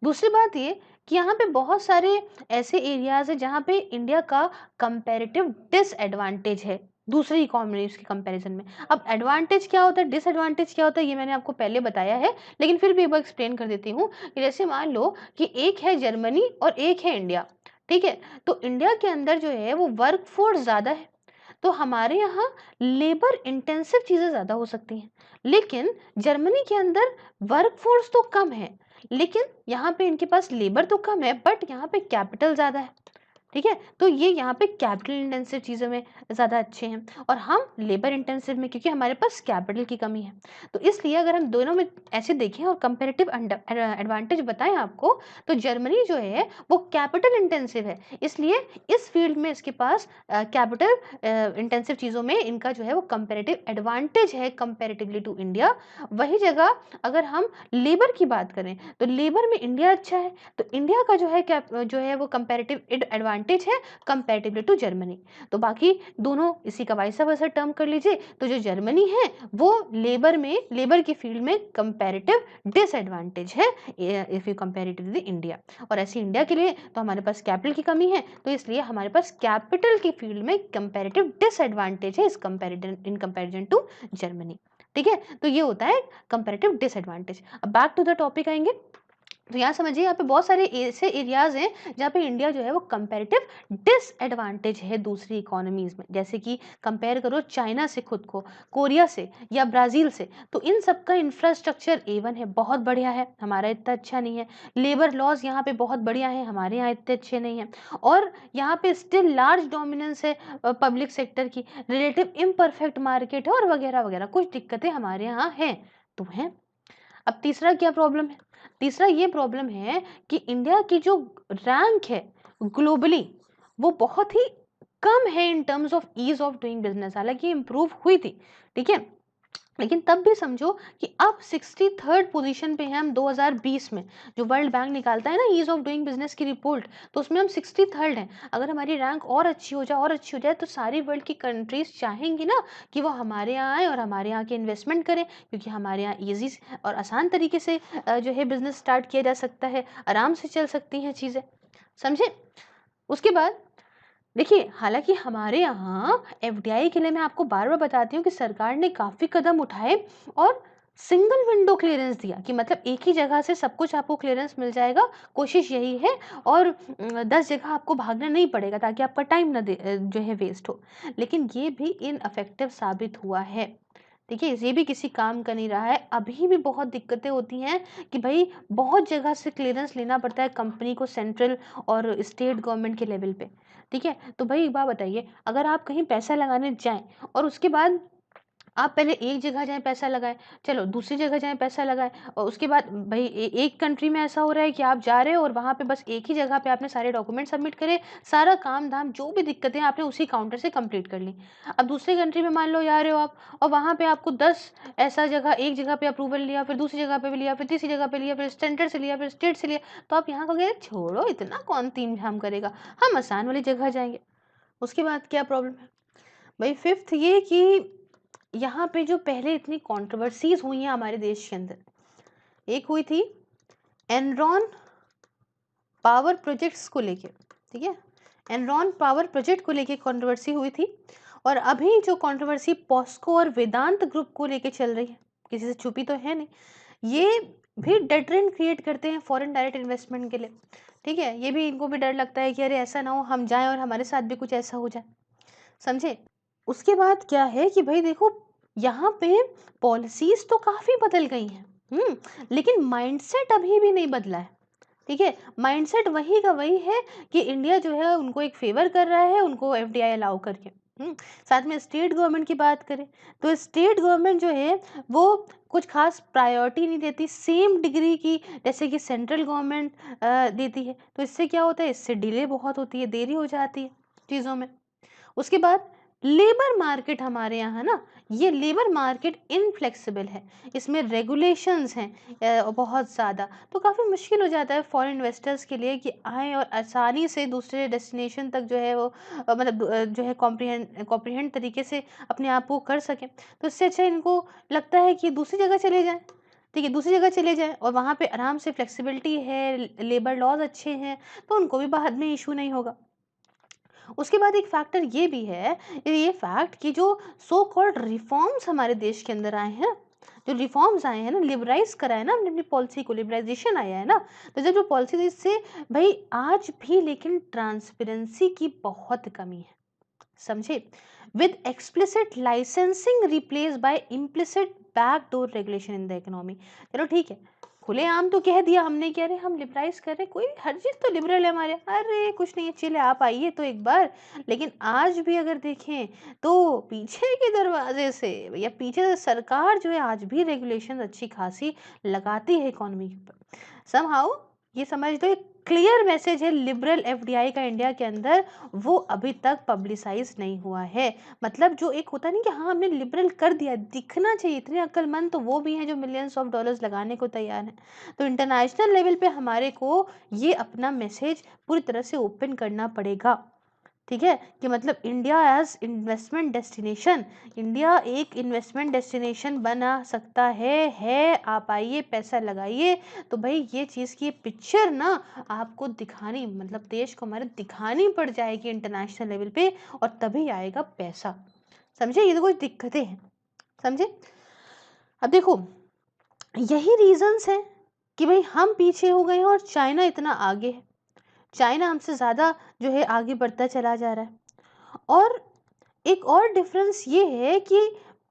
दूसरी बात ये कि यहाँ पे बहुत सारे ऐसे एरियाज़ हैं जहाँ पे इंडिया का कंपैरेटिव डिसएडवांटेज है दूसरी इकोनॉमीज़ के कंपैरिज़न में। अब एडवांटेज क्या होता है, डिसएडवांटेज क्या होता है, ये मैंने आपको पहले बताया है, लेकिन फिर भी एक बार एक्सप्लेन कर देती हूँ कि जैसे मान लो कि एक है जर्मनी और एक है इंडिया, ठीक है? तो इंडिया के अंदर जो है वो वर्कफ़ोर्स ज़्यादा है, तो हमारे यहाँ लेबर इंटेंसिव चीज़ें ज़्यादा हो सकती हैं। लेकिन जर्मनी के अंदर वर्कफ़ोर्स तो कम है, लेकिन यहाँ पे इनके पास लेबर तो कम है, बट यहाँ पे कैपिटल ज़्यादा है, ठीक है? तो ये यहाँ पे कैपिटल इंटेंसिव चीज़ों में ज़्यादा अच्छे हैं और हम लेबर इंटेंसिव में, क्योंकि हमारे पास कैपिटल की कमी है। तो इसलिए अगर हम दोनों में ऐसे देखें और कंपैरेटिव एडवांटेज बताएँ आपको, तो जर्मनी जो है वो कैपिटल इंटेंसिव है, इसलिए इस फील्ड में इसके पास कैपिटल इंटेंसिव चीज़ों में इनका जो है वो कंपैरेटिव एडवांटेज है कंपैरेटिवली टू इंडिया। वही जगह अगर हम लेबर की बात करें, तो लेबर में इंडिया अच्छा है, तो इंडिया का जो है वो कंपैरेटिव एडवांटेज है कंपैरेटिवली टू जर्मनी। तो बाकी दोनों इसी का वाइस वर्सा टर्म कर लीजिए, तो जो जर्मनी है वो लेबर की फील्ड में कंपैरेटिव डिसएडवांटेज है if you compare it with India. और ऐसे इंडिया के लिए तो हमारे पास कैपिटल की कमी है, तो इसलिए हमारे पास कैपिटल की फील्ड में कंपैरेटिव डिसएडवांटेज है इन कंपैरिजन टू जर्मनी, ठीक है? तो ये होता है कंपैरेटिव डिसएडवांटेज। अब बैक टू द टॉपिक आएंगे, तो यहाँ समझिए यहाँ पे बहुत सारे ऐसे एरियाज़ हैं जहाँ पे इंडिया जो है वो कंपैरेटिव डिसएडवांटेज है दूसरी इकोनॉमीज़ में। जैसे कि कंपेयर करो चाइना से खुद को, कोरिया से या ब्राज़ील से, तो इन सब का इंफ्रास्ट्रक्चर A1 है, बहुत बढ़िया है, हमारा इतना अच्छा नहीं है। लेबर लॉज़ यहाँ पे बहुत बढ़िया हैं, हमारे यहाँ इतने अच्छे नहीं हैं। और यहाँ पे स्टिल लार्ज डोमिनेंस है पब्लिक सेक्टर की, रिलेटिव इम्परफेक्ट मार्केट है और वगैरह-वगैरह, कुछ दिक्कतें हमारे यहाँ हैं, तो हैं। अब तीसरा क्या प्रॉब्लम है? तीसरा ये प्रॉब्लम है कि इंडिया की जो रैंक है ग्लोबली, वो बहुत ही कम है in terms of ease of doing business. हालाँकि इम्प्रूव हुई थी, ठीक है? लेकिन तब भी समझो कि अब 63rd पोजीशन पे हैं हम 2020 में। जो वर्ल्ड बैंक निकालता है ना ईज़ ऑफ डूइंग बिज़नेस की रिपोर्ट, तो उसमें हम 63rd हैं। अगर हमारी रैंक और अच्छी हो जाए और अच्छी हो जाए, तो सारी वर्ल्ड की कंट्रीज़ चाहेंगी ना कि वो हमारे यहाँ आएँ और हमारे यहाँ के इन्वेस्टमेंट करें, क्योंकि हमारे यहाँ ईज़ी और आसान तरीके से जो है बिज़नेस स्टार्ट किया जा सकता है, आराम से चल सकती हैं चीज़ें, समझे? उसके बाद देखिए, हालाँकि हमारे यहाँ एफडीआई के लिए मैं आपको बार-बार बताती हूँ कि सरकार ने काफ़ी कदम उठाए और सिंगल विंडो क्लीयरेंस दिया कि मतलब एक ही जगह से सब कुछ आपको क्लीयरेंस मिल जाएगा। कोशिश यही है और 10 जगह आपको भागना नहीं पड़ेगा ताकि आपका टाइम ना जो है वेस्ट हो। लेकिन ये भी इनअफ़ेक्टिव साबित हुआ है। देखिए, ये भी किसी काम का नहीं रहा है। अभी भी बहुत दिक्कतें होती हैं कि भई बहुत जगह से क्लीयरेंस लेना पड़ता है कंपनी को सेंट्रल और स्टेट गवर्नमेंट के लेवल पे। ठीक है? तो भई एक बात बताइए, अगर आप कहीं पैसा लगाने जाएँ और उसके बाद आप पहले एक जगह जाएँ पैसा लगाएँ, चलो दूसरी जगह जाएँ पैसा लगाएँ और उसके बाद भई एक कंट्री में ऐसा हो रहा है कि आप जा रहे हो और वहाँ पे बस एक ही जगह पे आपने सारे डॉक्यूमेंट सबमिट करे, सारा काम-धाम जो भी दिक्कतें आपने उसी काउंटर से कंप्लीट कर ली। अब दूसरी कंट्री में मान लो जा रहे हो आप और वहाँ पे आपको 10 ऐसा जगह एक जगह पे अप्रूवल लिया, फिर दूसरी जगह पे भी लिया, फिर तीसरी जगह पे लिया, फिर सेंटर से लिया, फिर स्टेट से लिया, तो आप यहाँ कहोगे छोड़ो इतना कौन तीम-झाम करेगा, हम आसान वाली जगह जाएँगे। उसके बाद क्या प्रॉब्लम है? भई 5th ये कि यहाँ पे जो पहले इतनी कंट्रोवर्सीज़ हुई हैं हमारे देश के अंदर, एक हुई थी एनरॉन पावर प्रोजेक्ट्स को लेके, ठीक है? एनरॉन पावर प्रोजेक्ट को लेके कंट्रोवर्सी हुई थी और अभी जो कंट्रोवर्सी पॉस्को और वेदांत ग्रुप को लेके चल रही है, किसी से छुपी तो है नहीं, ये भी डेटरेंट क्रिएट करते हैं फॉरेन डायरेक्ट इन्वेस्टमेंट के लिए, ठीक है? ये भी इनको भी डर लगता है कि अरे ऐसा ना हो हम जाएँ और हमारे साथ भी कुछ ऐसा हो जाए, समझे? उसके बाद क्या है कि भई देखो यहाँ पे पॉलिसीज़ तो काफ़ी बदल गई हैं, लेकिन माइंडसेट अभी भी नहीं बदला है, ठीक है? माइंडसेट वही का वही है कि इंडिया जो है उनको एक फ़ेवर कर रहा है, उनको एफडीआई अलाउ करके, साथ में स्टेट गवर्नमेंट की बात करें, तो स्टेट गवर्नमेंट जो है वो कुछ ख़ास प्रायोरिटी नहीं देती सेम डिग्री की जैसे कि सेंट्रल गवर्नमेंट देती है। तो इससे क्या होता है, इससे डिले बहुत होती है, देरी हो जाती है चीज़ों में। उसके बाद लेबर मार्केट हमारे यहाँ ना, ये लेबर मार्केट इनफ्लेक्सिबल है, इसमें रेगुलेशंस हैं बहुत ज़्यादा, तो काफ़ी मुश्किल हो जाता है फॉरेन इन्वेस्टर्स के लिए कि आएँ और आसानी से दूसरे डेस्टिनेशन तक जो है वो मतलब जो है कॉम्प्रिहेंड तरीके से अपने आप को कर सकें। तो इससे अच्छा इनको लगता है कि दूसरी जगह चले जाएँ, ठीक है? दूसरी जगह चले जाएँ और वहाँ पे आराम से फ्लेक्सिबिलिटी है, लेबर लॉज़ अच्छे हैं, तो उनको भी बाद में इश्यू नहीं होगा। उसके बाद एक फैक्टर ये भी है, ये फैक्ट कि जो सो कॉल्ड रिफॉर्म्स हमारे देश के अंदर आए हैं, जो रिफॉर्म्स आए हैं ना, लिबराइज करा है ना हमने अपनी पॉलिसी को, लिबराइजेशन आया है ना, तो जब जो पॉलिसी थी इससे भाई आज भी लेकिन ट्रांसपेरेंसी की बहुत कमी है, समझे? With explicit licensing replace by implicit backdoor regulation in the economy. चलो ठीक है, खुलेआम तो कह दिया हमने कि अरे हम लिबराइज कर रहे हैं, कोई हर चीज़ तो लिबरल है हमारे, अरे कुछ नहीं है चिल है, आप आइए तो एक बार। लेकिन आज भी अगर देखें तो पीछे के दरवाजे से या पीछे से सरकार जो है आज भी रेगुलेशन अच्छी खासी लगाती है इकोनॉमी के ऊपर। समहाउ ये समझ लो एक क्लियर मैसेज है लिबरल एफडीआई का इंडिया के अंदर, वो अभी तक पब्लिसाइज नहीं हुआ है। मतलब जो एक होता नहीं कि हाँ हमने लिबरल कर दिया, दिखना चाहिए, इतने अक्लमंद तो वो भी हैं जो मिलियंस ऑफ डॉलर्स लगाने को तैयार हैं। तो इंटरनेशनल लेवल पे हमारे को ये अपना मैसेज पूरी तरह से ओपन करना पड़ेगा, ठीक है? कि मतलब India as investment destination, India एक इन्वेस्टमेंट डेस्टिनेशन बना सकता है, आप आइए पैसा लगाइए। तो भाई ये चीज़ की पिक्चर ना आपको दिखानी, मतलब देश को हमारे दिखानी पड़ जाएगी इंटरनेशनल लेवल पे और तभी आएगा पैसा, समझे? ये तो कुछ दिक्कतें हैं, समझे? अब देखो यही रीजंस हैं कि भाई हम पीछे हो गए हैं और चाइना इतना आगे है, चाइना हमसे ज़्यादा जो है आगे बढ़ता चला जा रहा है। और एक और डिफरेंस ये है कि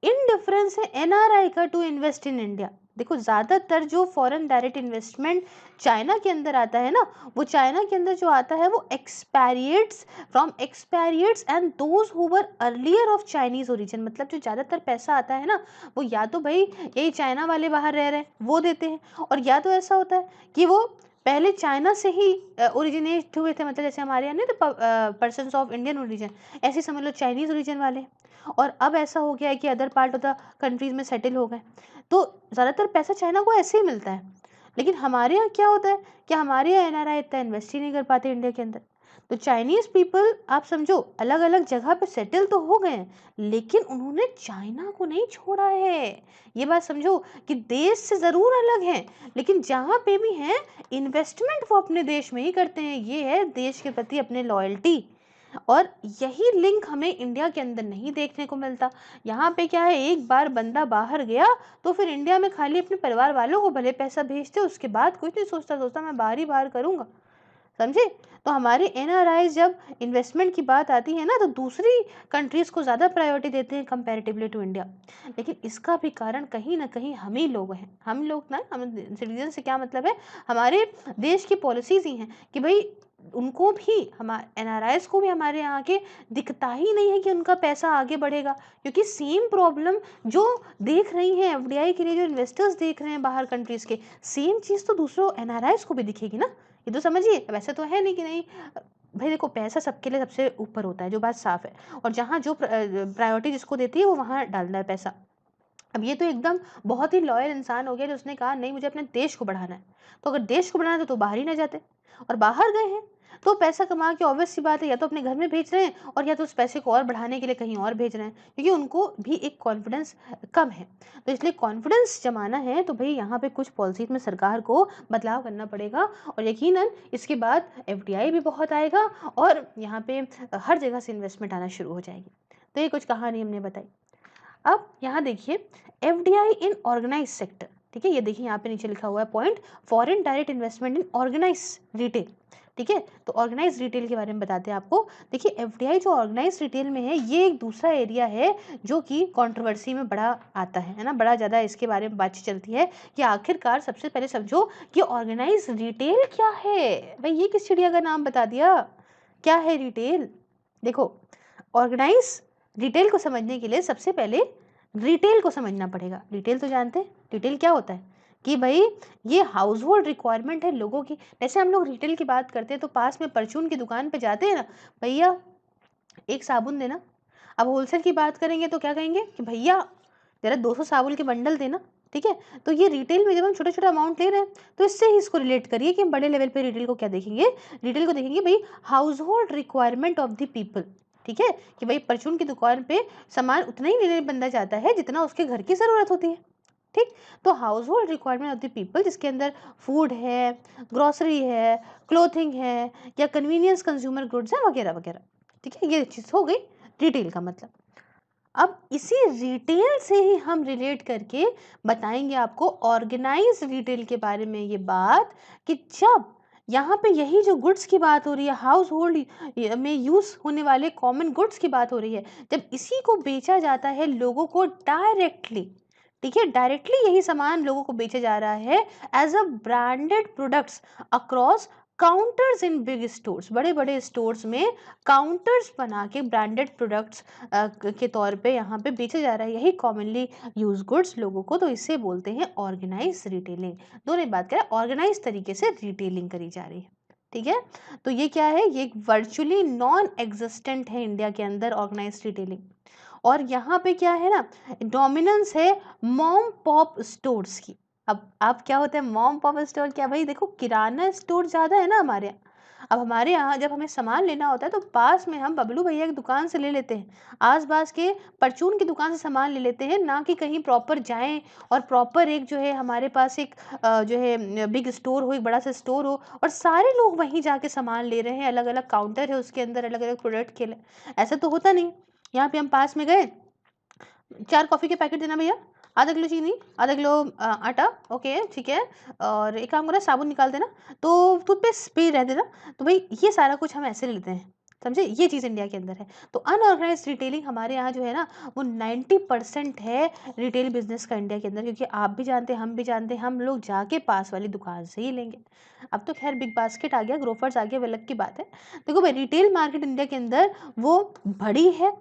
इनडिफरेंस है एनआरआई का टू इन्वेस्ट इन इंडिया। देखो ज़्यादातर जो फॉरेन डायरेक्ट इन्वेस्टमेंट चाइना के अंदर आता है ना, वो चाइना के अंदर जो आता है वो expatriates from expatriates and those who were earlier of Chinese origin. मतलब जो ज़्यादातर पैसा आता है ना, वो या तो भाई यही चाइना वाले बाहर रह रहे हैं वो देते हैं, और या तो ऐसा होता है कि वो पहले चाइना से ही ओरिजिनेट हुए थे, मतलब जैसे हमारे यहाँ नहीं तो पर्सन्स ऑफ इंडियन ओरिजिन, ऐसे समझ लो चाइनीज़ ओरिजिन वाले, और अब ऐसा हो गया है कि other part of the countries में सेटल हो गए। तो ज़्यादातर पैसा चाइना को ऐसे ही मिलता है। लेकिन हमारे यहाँ क्या होता है कि हमारे यहाँ एनआरआई इतना इन्वेस्ट ही नहीं कर पाते इंडिया के अंदर। तो चाइनीज़ पीपल आप समझो अलग अलग जगह पे सेटल तो हो गए हैं, लेकिन उन्होंने चाइना को नहीं छोड़ा है। ये बात समझो कि देश से ज़रूर अलग हैं, लेकिन जहाँ पे भी हैं इन्वेस्टमेंट वो अपने देश में ही करते हैं। ये है देश के प्रति अपने लॉयल्टी, और यही लिंक हमें इंडिया के अंदर नहीं देखने को मिलता। यहाँ पे क्या है, एक बार बंदा बाहर गया तो फिर इंडिया में खाली अपने परिवार वालों को भले पैसा भेजते, उसके बाद कुछ नहीं सोचता मैं बाहर ही बाहर करूँगा, समझे? तो हमारे एनआरआई जब इन्वेस्टमेंट की बात आती है ना, तो दूसरी कंट्रीज़ को ज़्यादा प्रायोरिटी देते हैं कंपैरेटिवली टू इंडिया। लेकिन इसका भी कारण कहीं ना कहीं हम ही लोग हैं, हम लोग ना, हम सिटीजन से क्या मतलब है, हमारे देश की पॉलिसीज़ ही हैं कि भाई उनको भी एनआरआईज को भी हमारे यहाँ के दिखता ही नहीं है कि उनका पैसा आगे बढ़ेगा, क्योंकि सेम प्रॉब्लम जो देख रही हैं एफडीआई के लिए, जो इन्वेस्टर्स देख रहे हैं बाहर कंट्रीज के, सेम चीज़ तो दूसरों एनआरआईज को भी दिखेगी ना। ये तो समझिए, वैसे तो है नहीं कि नहीं भाई, देखो पैसा सबके लिए सबसे ऊपर होता है, जो बात साफ है, और जहाँ जो प्रायोरिटी जिसको देती है वो वहाँ डालना है पैसा। अब ये तो एकदम बहुत ही लॉयल इंसान हो गया जो उसने कहा नहीं मुझे अपने देश को बढ़ाना है, तो अगर देश को बढ़ाना है तो बाहर ही ना जाते, और बाहर गए हैं तो पैसा कमा के ऑब्वियस सी बात है या तो अपने घर में भेज रहे हैं और या तो उस पैसे को और बढ़ाने के लिए कहीं और भेज रहे हैं, क्योंकि उनको भी एक कॉन्फिडेंस कम है। तो इसलिए कॉन्फिडेंस जमाना है तो भाई यहाँ पे कुछ पॉलिसीज में सरकार को बदलाव करना पड़ेगा, और यकीनन इसके बाद एफडीआई भी बहुत आएगा और यहाँ पे हर जगह से इन्वेस्टमेंट आना शुरू हो जाएगी। तो ये कुछ कहानी हमने बताई। अब यहाँ देखिए एफडीआई इन ऑर्गेनाइज सेक्टर, ठीक है, ये देखिए यहाँ पे नीचे लिखा हुआ है point, foreign direct investment in organise retail, ठीक है। तो ऑर्गेनाइज रिटेल के बारे में बताते हैं आपको। देखिए एफडीआई जो ऑर्गेनाइज रिटेल में है ये एक दूसरा एरिया है जो कि कंट्रोवर्सी में बड़ा आता है ना, बड़ा ज़्यादा इसके बारे में बातचीत चलती है कि आखिरकार सबसे पहले समझो कि ऑर्गेनाइज रिटेल क्या है। भाई ये किस चिड़िया का नाम बता दिया, क्या है रिटेल। देखो ऑर्गेनाइज रिटेल को समझने के लिए सबसे पहले रिटेल को समझना पड़ेगा। रिटेल तो जानते हैं रिटेल क्या होता है, कि भाई ये हाउस होल्ड रिक्वायरमेंट है लोगों की। जैसे हम लोग रिटेल की बात करते हैं तो पास में परचून की दुकान पे जाते हैं ना, भैया एक साबुन देना। अब होलसेल की बात करेंगे तो क्या कहेंगे कि भैया जरा 200 साबुन के बंडल देना, ठीक है। तो ये रिटेल में जब हम छोटा छोटा अमाउंट ले रहे हैं तो इससे ही इसको रिलेट करिए कि हम बड़े लेवल पे रिटेल को क्या देखेंगे, रिटेल को देखेंगे भाई house hold requirement of the people, ठीक है, कि भाई परचून की दुकान पे सामान उतना ही लेने बंदा जाता है जितना उसके घर की ज़रूरत होती है, ठीक। तो house hold requirement of the people जिसके अंदर फूड है, ग्रोसरी है, क्लोथिंग है, या कन्वीनियंस कंज्यूमर गुड्स है वगैरह वगैरह, ठीक है, ये चीज़ हो गई रिटेल का मतलब। अब इसी रिटेल से ही हम रिलेट करके बताएंगे आपको ऑर्गेनाइज रिटेल के बारे में ये बात, कि जब यहाँ पे यही जो गुड्स की बात हो रही है, हाउस होल्ड में यूज होने वाले कॉमन गुड्स की बात हो रही है, जब इसी को बेचा जाता है लोगों को डायरेक्टली, ठीक है, डायरेक्टली यही सामान लोगों को बेचा जा रहा है as a branded products across counters in big stores, बड़े बड़े स्टोर्स में काउंटर्स बना के ब्रांडेड प्रोडक्ट्स के तौर पे यहाँ पे बेचा जा रहा है यही कॉमनली यूज गुड्स लोगों को, तो इसे बोलते हैं ऑर्गेनाइज रिटेलिंग। दोनों बात करें, ऑर्गेनाइज तरीके से रिटेलिंग करी जा रही है, ठीक है। तो ये क्या है, ये वर्चुअली नॉन एग्जिस्टेंट है इंडिया के अंदर ऑर्गेनाइज रिटेलिंग। और यहाँ पे क्या है ना, डोमिनेंस है मॉम पॉप स्टोर्स की। अब आप क्या होता है मॉम पॉप स्टोर, क्या भाई देखो किराना स्टोर ज़्यादा है ना हमारे यहाँ। अब हमारे यहाँ जब हमें सामान लेना होता है तो पास में हम बबलू भैया की दुकान से ले लेते हैं, आस पास के परचून की दुकान से सामान ले लेते हैं, ना कि कहीं प्रॉपर जाएं और प्रॉपर एक जो है हमारे पास एक जो है बिग स्टोर हो, एक बड़ा सा स्टोर हो और सारे लोग वहीं जाके सामान ले रहे हैं, अलग अलग काउंटर है उसके अंदर अलग अलग प्रोडक्ट के लिए। ऐसा तो होता नहीं। यहाँ पे हम पास में गए, 4 कॉफ़ी के पैकेट देना भैया, आधा किलो चीनी, आधा किलो आटा, ओके ठीक है, और एक काम करो साबुन निकाल देना, तो टूथपेस्ट भी रह देना। तो भाई ये सारा कुछ हम ऐसे लेते हैं, समझे, ये चीज़ इंडिया के अंदर है। तो अनऑर्गेनाइज रिटेलिंग हमारे यहाँ जो है ना वो 90% है रिटेल बिजनेस का इंडिया के अंदर, क्योंकि आप भी जानते हैं हम भी जानते हैं, हम लोग जाके पास वाली दुकान से ही लेंगे। अब तो खैर बिग बास्केट आ गया, ग्रोफर्स आ गया, वो अलग की बात है। देखो भाई रिटेल मार्केट इंडिया के अंदर वो बड़ी है,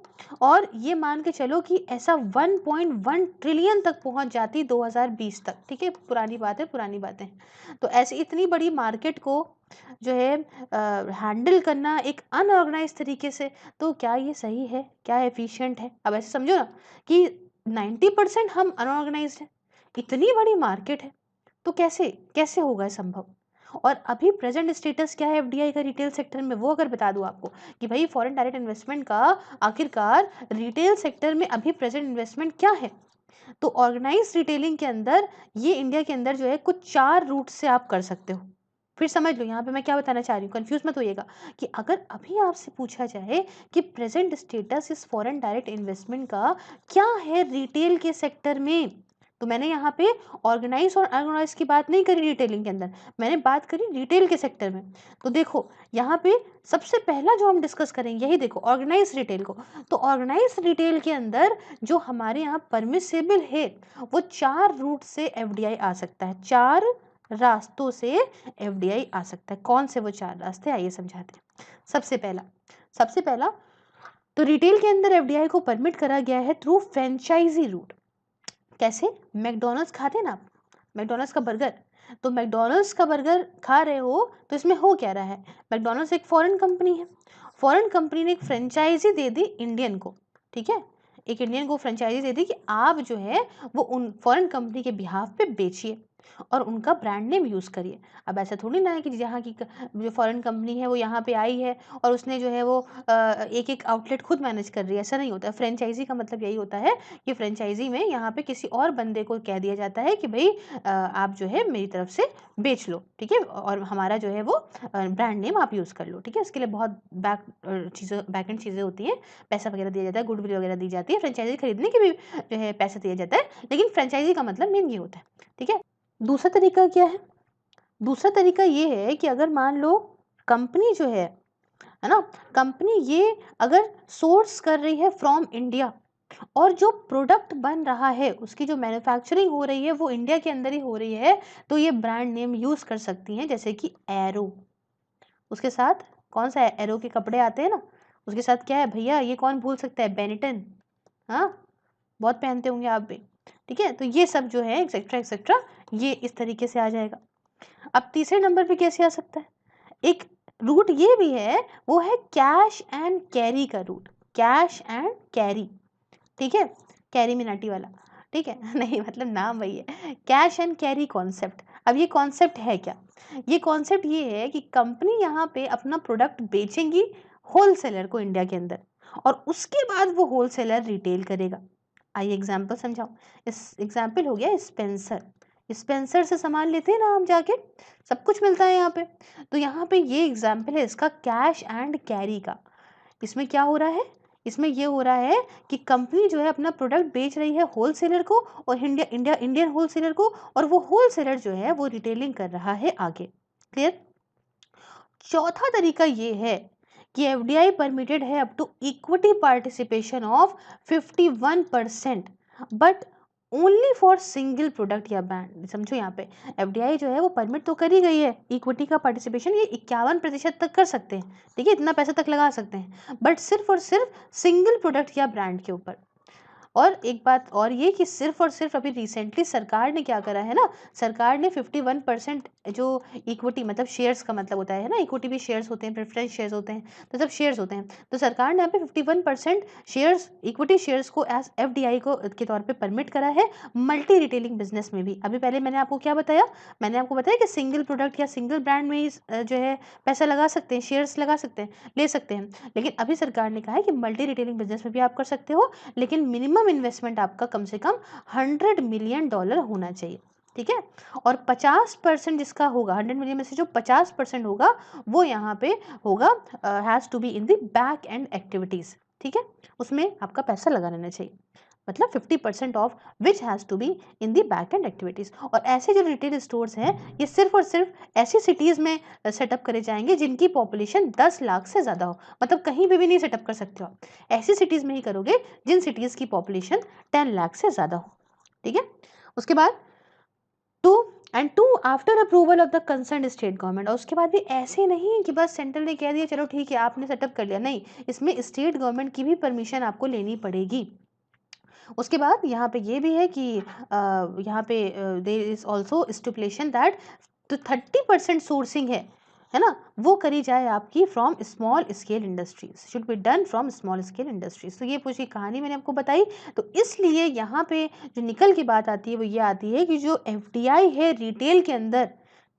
और ये मान के चलो कि ऐसा 1.1 ट्रिलियन तक पहुंच जाती 2020 तक, ठीक है, पुरानी बात है, पुरानी बातें। तो ऐसे इतनी बड़ी मार्केट को जो है हैंडल करना एक अनऑर्गेनाइज तरीके से, तो क्या ये सही है, क्या एफिशिएंट है। अब ऐसे समझो ना कि 90% हम अनऑर्गेनाइज्ड हैं, इतनी बड़ी मार्केट है, तो कैसे कैसे होगा ये संभव। और अभी प्रेजेंट स्टेटस क्या है एफडीआई का रिटेल सेक्टर में, वो अगर बता दूं आपको कि भाई फॉरेन डायरेक्ट इन्वेस्टमेंट का आखिरकार रिटेल सेक्टर में अभी प्रेजेंट इन्वेस्टमेंट क्या है, तो ऑर्गेनाइज रिटेलिंग के अंदर ये इंडिया के अंदर जो है कुछ 4 रूट से आप कर सकते हो। फिर समझ लो यहाँ पे मैं क्या बताना चाह रही हूँ, कंफ्यूज मत होइएगा। कि अगर अभी आपसे पूछा जाए कि प्रेजेंट स्टेटस इस फॉरेन डायरेक्ट इन्वेस्टमेंट का क्या है रिटेल के सेक्टर में, तो मैंने यहाँ पे ऑर्गेनाइज और अनऑर्गेनाइज की बात नहीं करी रिटेलिंग के अंदर, मैंने बात करी रिटेल के सेक्टर में। तो देखो यहाँ पे सबसे पहला जो हम डिस्कस करेंगे यही देखो ऑर्गेनाइज रिटेल को। तो ऑर्गेनाइज रिटेल के अंदर जो हमारे यहाँ परमिसेबल है वो 4 रूट से एफडीआई आ सकता है, 4 रास्तों से एफडीआई आ सकता है। कौन से वो 4 रास्ते, आइए समझाते हैं। सबसे पहला तो रिटेल के अंदर एफडीआई को परमिट करा गया है थ्रू फ्रेंचाइजी रूट। कैसे? मैकडॉनल्ड्स खाते ना आप, मैकडॉनल्ड्स का बर्गर, तो मैकडॉनल्ड्स का बर्गर खा रहे हो तो इसमें हो क्या रहा है, मैकडॉनल्ड्स एक फॉरेन कंपनी है, फॉरेन कंपनी ने एक फ्रेंचाइजी दे दी इंडियन को, ठीक है, एक इंडियन को फ्रेंचाइजी दे दी कि आप जो है वो उन फॉरेन कंपनी के बिहाफ पे बेचिए और उनका ब्रांड नेम यूज़ करिए। अब ऐसा थोड़ी ना है कि जहाँ की जो फॉरेन कंपनी है वो यहाँ पे आई है और उसने जो है वो एक एक आउटलेट खुद मैनेज कर रही है, ऐसा नहीं होता। फ्रेंचाइजी का मतलब यही होता है कि फ्रेंचाइजी में यहाँ पे किसी और बंदे को कह दिया जाता है कि भाई आप जो है मेरी तरफ से बेच लो, ठीक है, और हमारा जो है वो ब्रांड नेम आप यूज़ कर लो, ठीक है। इसके लिए बहुत बैक एंड चीज़ें होती हैं, पैसा वगैरह दिया जाता है, गुडविल वगैरह दी जाती है, फ्रेंचाइजी खरीदने के भी जो है पैसा दिया जाता है, लेकिन फ्रेंचाइजी का मतलब मेन ये होता है, ठीक है। दूसरा तरीका क्या है? दूसरा तरीका ये है कि अगर मान लो कंपनी जो है ना, कंपनी ये अगर सोर्स कर रही है फ्रॉम इंडिया और जो प्रोडक्ट बन रहा है उसकी जो मैन्युफैक्चरिंग हो रही है वो इंडिया के अंदर ही हो रही है, तो ये ब्रांड नेम यूज कर सकती हैं, जैसे कि एरो। उसके साथ कौन सा है, एरो के कपड़े आते हैं ना, उसके साथ क्या है भैया, ये कौन भूल सकता है, बेनिटन, हाँ, बहुत पहनते होंगे आप भी, ठीक है। तो ये सब जो है एक्सेट्रा एक्सेट्रा, ये इस तरीके से आ जाएगा। अब तीसरे नंबर पे कैसे आ सकता है, एक रूट ये भी है, वो है कैश एंड कैरी का रूट, कैश एंड कैरी, ठीक है, कैरी मिनाटी वाला, ठीक है नहीं मतलब नाम वही है, कैश एंड कैरी कॉन्सेप्ट। अब ये कॉन्सेप्ट है क्या, ये कॉन्सेप्ट ये है कि कंपनी यहाँ पे अपना प्रोडक्ट बेचेंगी होलसेलर को इंडिया के अंदर, और उसके बाद वो होलसेलर रिटेल करेगा। आइए एग्जाम्पल समझाओ। इस एग्जाम्पल हो गया स्पेंसर, स्पेंसर से सामान लेते हैं ना हम जाके, सब कुछ मिलता है यहाँ पे, तो यहाँ पे ये एग्जाम्पल है इसका कैश एंड कैरी का। इसमें क्या हो रहा है, इसमें ये हो रहा है कि कंपनी जो है अपना प्रोडक्ट बेच रही है होलसेलर को, और इंडियन होलसेलर को, और वो होलसेलर जो है वो रिटेलिंग कर रहा है आगे। क्लियर? चौथा तरीका ये है कि एफडीआई परमिटेड है up to equity participation of 51%, but only for single product या ब्रांड। समझो यहाँ पे एफडीआई जो है वो परमिट तो करी गई है, इक्विटी का पार्टिसिपेशन ये 51% तक कर सकते हैं, ठीक है, इतना पैसा तक लगा सकते हैं, बट सिर्फ और सिर्फ सिंगल प्रोडक्ट या ब्रांड के ऊपर। और एक बात और ये कि सिर्फ और सिर्फ अभी रिसेंटली सरकार ने क्या करा है ना, सरकार ने 51% जो इक्विटी मतलब शेयर्स का मतलब होता है ना, इक्विटी भी शेयर्स होते हैं, प्रेफरेंस शेयर्स होते हैं, तो सब शेयर्स होते हैं, तो सरकार ने यहाँ पे 51% शेयर्स, इक्विटी शेयर्स को एज एफडीआई को के तौर पे परमिट करा है मल्टी रिटेलिंग बिजनेस में भी। अभी पहले मैंने आपको क्या बताया, मैंने आपको बताया कि सिंगल प्रोडक्ट या सिंगल ब्रांड में ही जो है पैसा लगा सकते हैं, शेयर्स लगा सकते हैं, ले सकते हैं, लेकिन अभी सरकार ने कहा है कि मल्टी रिटेलिंग बिजनेस में भी आप कर सकते हो, लेकिन मिनिमम इन्वेस्टमेंट आपका कम से कम $100 मिलियन होना चाहिए, ठीक है। और 50% जिसका होगा, 100 मिलियन में से जो 50% होगा वो यहाँ पे होगा has to be in the back end activities, ठीक है, उसमें आपका पैसा लगा रहना चाहिए, मतलब 50% ऑफ which has to be in the back end activities. और ऐसे जो रिटेल स्टोर्स हैं ये सिर्फ और सिर्फ ऐसी सिटीज़ में सेटअप करे जाएंगे जिनकी पॉपुलेशन 10 लाख से ज़्यादा हो, मतलब कहीं पे भी नहीं सेटअप कर सकते हो आप, ऐसी सिटीज़ में ही करोगे जिन सिटीज़ की पॉपुलेशन 10 लाख से ज़्यादा हो, ठीक है। उसके बाद to after approval of the concern state government, और उसके बाद भी ऐसे नहीं कि बस सेंट्रल ने कह दिया चलो ठीक है आपने सेटअप कर लिया, नहीं, इसमें स्टेट गवर्नमेंट की भी परमिशन आपको लेनी पड़ेगी। उसके बाद यहाँ पे ये भी है कि यहाँ पे there is also stipulation that तो 30% सोर्सिंग है ना, वो करी जाए आपकी from small scale industries, should be done from small scale industries. तो ये पूरी कहानी मैंने आपको बताई, तो इसलिए यहाँ पे जो निकल की बात आती है वो ये आती है कि जो एफडीआई है रिटेल के अंदर,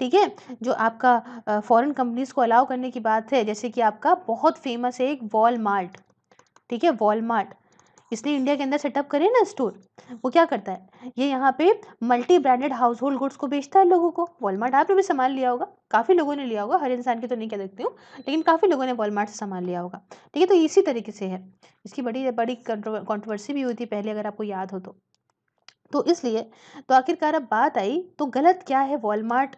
ठीक है, जो आपका फॉरेन कंपनीज को अलाउ करने की बात है, जैसे कि आपका बहुत फेमस है एक वॉलमार्ट, ठीक है, वॉलमार्ट, इसने इंडिया के अंदर सेटअप करे ना स्टोर, वो क्या करता है, ये यहाँ पे multi branded house hold goods को बेचता है लोगों को। वॉलमार्ट आपने भी सामान लिया होगा, काफ़ी लोगों ने लिया होगा, हर इंसान की तो नहीं कह सकती हूँ, लेकिन काफ़ी लोगों ने वॉलमार्ट से सामान लिया होगा, ठीक है। तो इसी तरीके से है, इसकी बड़ी बड़ी कंट्रोवर्सी भी हुई थी पहले, अगर आपको याद हो तो इसलिए तो आखिरकार अब बात आई तो गलत क्या है वॉलमार्ट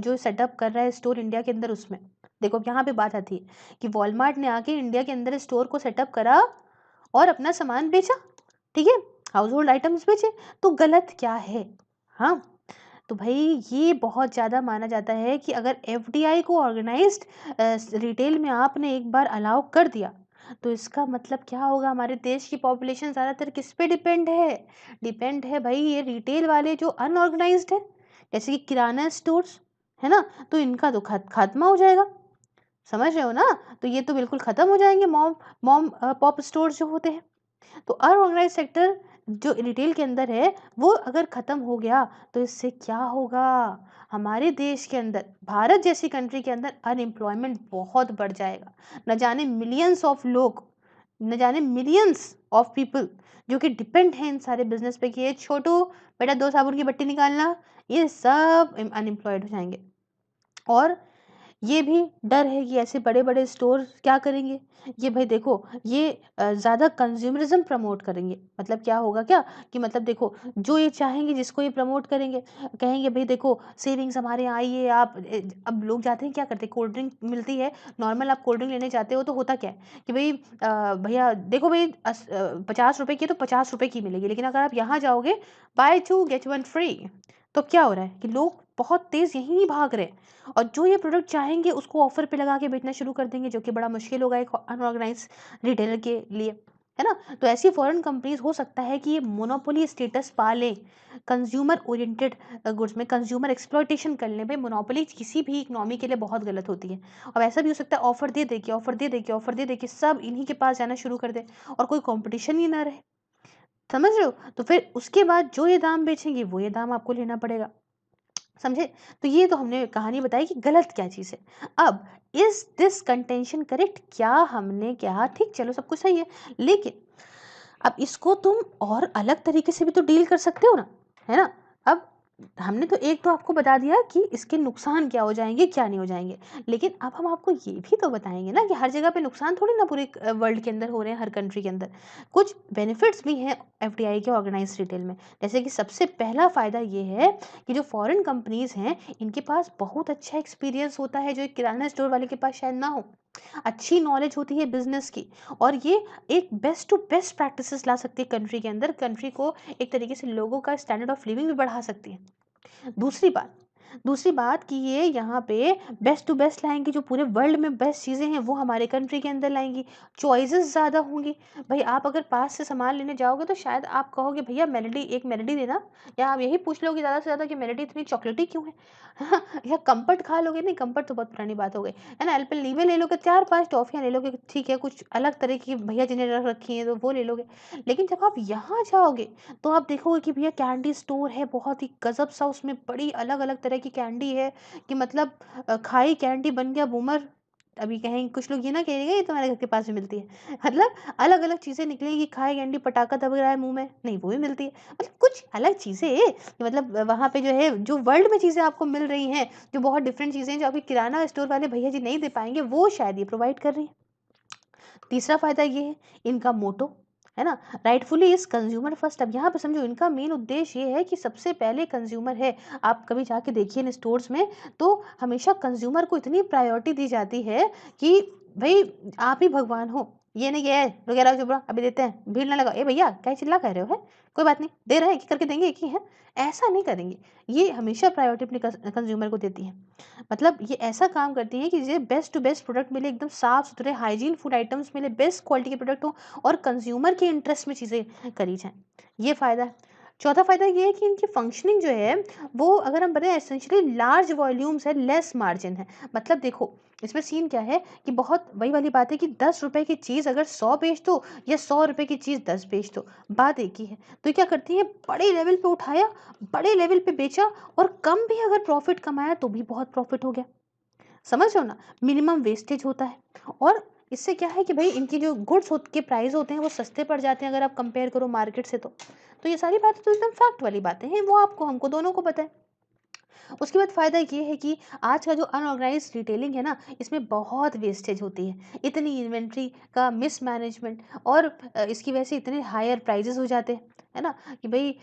जो सेटअप कर रहा है स्टोर इंडिया के अंदर, उसमें देखो यहाँ पे बात आती है कि वॉलमार्ट ने आके इंडिया के अंदर स्टोर को सेटअप करा और अपना सामान बेचा, ठीक है, हाउस होल्ड आइटम्स बेचे, तो गलत क्या है, हाँ, तो भाई ये बहुत ज़्यादा माना जाता है कि अगर एफडीआई को ऑर्गेनाइज्ड रिटेल में आपने एक बार अलाउ कर दिया, तो इसका मतलब क्या होगा, हमारे देश की पॉपुलेशन ज़्यादातर किस पे डिपेंड है भाई, ये रिटेल वाले जो अनऑर्गेनाइज्ड है, जैसे कि किराना स्टोर्स, है ना? तो इनका तो खात्मा हो जाएगा, समझ रहे हो ना? तो ये तो बिल्कुल खत्म हो जाएंगे, मॉम मॉम पॉप स्टोर्स जो होते हैं। तो अनऑर्गेनाइज्ड सेक्टर जो रिटेल के अंदर है, वो अगर खत्म हो गया, तो इससे क्या होगा, हमारे देश के अंदर, भारत जैसी कंट्री के अंदर अनएम्प्लॉयमेंट बहुत बढ़ जाएगा। न जाने मिलियंस ऑफ लोग, न जाने मिलियंस ऑफ पीपल जो कि डिपेंड हैं इन सारे बिजनेस पे, कि ये छोटू बेटा 2 साबुन की बट्टी निकालना, ये सब अनएम्प्लॉयड हो जाएंगे। और ये भी डर है कि ऐसे बड़े-बड़े स्टोर क्या करेंगे? ये भाई देखो, ये ज़्यादा कंज़्यूमरिज़्म प्रमोट करेंगे। मतलब क्या होगा क्या, कि मतलब देखो, जो ये चाहेंगे जिसको ये प्रमोट करेंगे, कहेंगे भई देखो सेविंग्स हमारे यहाँ आई है, आप अब लोग जाते हैं क्या करते हैं, कोल्ड ड्रिंक मिलती है, नॉर्मल आप कोल्ड ड्रिंक लेने जाते हो तो होता क्या है कि भई भैया देखो भई ₹50 की है तो ₹50 की मिलेगी, लेकिन अगर आप यहाँ जाओगे बाय 2 गेट 1 फ्री, तो क्या हो रहा है कि लोग बहुत तेज़ यहीं भाग रहे हैं, और जो ये प्रोडक्ट चाहेंगे उसको ऑफर पे लगा के बेचना शुरू कर देंगे, जो कि बड़ा मुश्किल होगा एक अनऑर्गेनाइज रिटेलर के लिए, है ना? तो ऐसी फॉरेन कंपनीज हो सकता है कि ये मोनोपोली स्टेटस पा लें कंज्यूमर ओरिएंटेड गुड्स में, कंज्यूमर एक्सप्लॉयटेशन कर लें। भाई मोनोपोली किसी भी इकोनॉमी के लिए बहुत गलत होती है। अब ऐसा भी हो सकता है ऑफर दे दे के सब इन्हीं के पास जाना शुरू कर दे, और कोई कंपटीशन ही ना रहे, समझ रहे हो? तो फिर उसके बाद जो ये दाम बेचेंगे वो ये दाम आपको लेना पड़ेगा, समझे? तो ये तो हमने कहानी बताई कि गलत क्या चीज़ है। अब इज़ दिस कंटेंशन करेक्ट? क्या हमने कहा ठीक, चलो सब कुछ सही है, लेकिन अब इसको तुम और अलग तरीके से भी तो डील कर सकते हो ना, है ना? अब हमने तो एक तो आपको बता दिया कि इसके नुकसान क्या हो जाएँगे, क्या नहीं हो जाएँगे। लेकिन अब हम आपको ये भी तो बताएँगे ना कि हर जगह पे नुकसान थोड़ी ना पूरे वर्ल्ड के अंदर हो रहे हैं, हर कंट्री के अंदर। कुछ बेनिफिट्स भी हैं एफडीआई के ऑर्गेनाइज़्ड रिटेल में। जैसे कि सबसे पहला फ़ायदा ये है कि जो फॉरेन कंपनीज़ हैं, इनके पास बहुत अच्छा एक्सपीरियंस होता है, जो एक किराना स्टोर वाले के पास शायद ना हो। अच्छी नॉलेज होती है बिज़नेस की, और ये एक बेस्ट टू बेस्ट प्रैक्टिसेस ला सकती है कंट्री के अंदर, कंट्री को एक तरीके से लोगों का स्टैंडर्ड ऑफ लिविंग भी बढ़ा सकती है। दूसरी बात दूसरी बात कि ये यहाँ पे बेस्ट टू बेस्ट लाएँगी, जो पूरे वर्ल्ड में बेस्ट चीज़ें हैं वो हमारे कंट्री के अंदर लाएँगी, चॉइसेस ज़्यादा होंगी। भई आप अगर पास से सामान लेने जाओगे तो शायद आप कहोगे भैया मेलेडी, एक मेलेडी देना, या आप यही पूछ लोगे ज़्यादा से ज़्यादा कि मेलेडी इतनी चॉकलेटी क्यों है? या कम्फर्ट खा लोगे, नहीं कम्फर्ट तो बहुत पुरानी बात हो गई, है ना? एल्पेनलीबे ले लोगे, 4-5 टॉफ़ियाँ ले लोगे, ठीक है, कुछ अलग तरह की भैया जी ने रख रखी हैं तो वो ले लोगे। लेकिन जब आप यहाँ जाओगे तो आप देखोगे कि भैया कैंडी स्टोर है, बहुत ही गजब सा, उसमें बड़ी अलग-अलग तरह की कैंडी है, कि मतलब खाई कैंडी बन गया बूमर। अभी कहेंगे कुछ लोग ये ना कहेंगे ये तो हमारे घर के पास भी मिलती है। मतलब अलग-अलग चीज़ें निकलेंगी, खाई कैंडी पटाखा दब रहा है मुँह में, नहीं वो भी मिलती है। मतलब कुछ अलग चीज़ें, कि मतलब वहाँ पे जो है, जो वर्ल्ड में चीज़ें आपको मिल रही हैं, जो बहुत डिफरेंट चीज़ें हैं, जो आपके किराना स्टोर वाले भैया जी नहीं दे पाएँगे, वो शायद ये प्रोवाइड कर रही हैं। तीसरा फ़ायदा ये है, इनका मोटो, है ना? Rightfully is consumer first. अब यहाँ पे समझो, इनका मेन उद्देश्य ये है कि सबसे पहले कंज़्यूमर है। आप कभी जाके देखिए इन स्टोर्स में, तो हमेशा कंज़्यूमर को इतनी प्रायोरिटी दी जाती है कि भई आप ही भगवान हो। ये नहीं कि ए रुक जा, चुप रहो, अभी देते हैं, भीड़ ना लगाओ। ए भैया क्या चिल्ला कह रहे हो, हैं? कोई बात नहीं, दे रहे हैं, एक-एक करके देंगे, एक ही है। ऐसा नहीं करेंगे। ये हमेशा प्रायोरिटी अपने कंज़्यूमर को देती हैं। मतलब ये ऐसा काम करती हैं कि ये बेस्ट टू बेस्ट प्रोडक्ट मिले, एकदम साफ-सुथरे हाइजीन फूड आइटम्स मिले, बेस्ट क्वालिटी के प्रोडक्ट हो, और कंज्यूमर के इंटरेस्ट में चीज़ें करी जाएँ। ये फ़ायदा है। चौथा फ़ायदा ये है कि इनकी फंक्शनिंग जो है, वो अगर हम बताएँ एसेंशियली लार्ज वॉल्यूम्स है, लेस मार्जिन है। मतलब देखो, इसमें सीन क्या है कि बहुत वही वाली बात है कि ₹10 की चीज़ अगर 100 बेच दो, या ₹100 की चीज़ 10 बेच दो, बात एक ही है। तो ये क्या करती हैं, बड़े लेवल पे उठाया, बड़े लेवल पे बेचा, और कम भी अगर प्रॉफ़िट कमाया तो भी बहुत प्रॉफ़िट हो गया। समझ रहे हो ना? मिनिमम वेस्टेज होता है, और इससे क्या है कि भई इनकी जो गुड्स के प्राइस होते हैं वो सस्ते पड़ जाते हैं, अगर आप कंपेयर करो मार्केट से तो। तो ये सारी बातें तो एकदम फैक्ट वाली बातें हैं, वो आपको हमको दोनों को पता है। उसके बाद फ़ायदा ये है कि आज का जो अनऑर्गनाइज़्ड रिटेलिंग है ना, इसमें बहुत वेस्टेज होती है। इतनी इन्वेंट्री का मिसमैनेजमेंट, और इसकी वजह से इतने हायर प्राइसेज़ हो जाते हैं, है ना? कि भई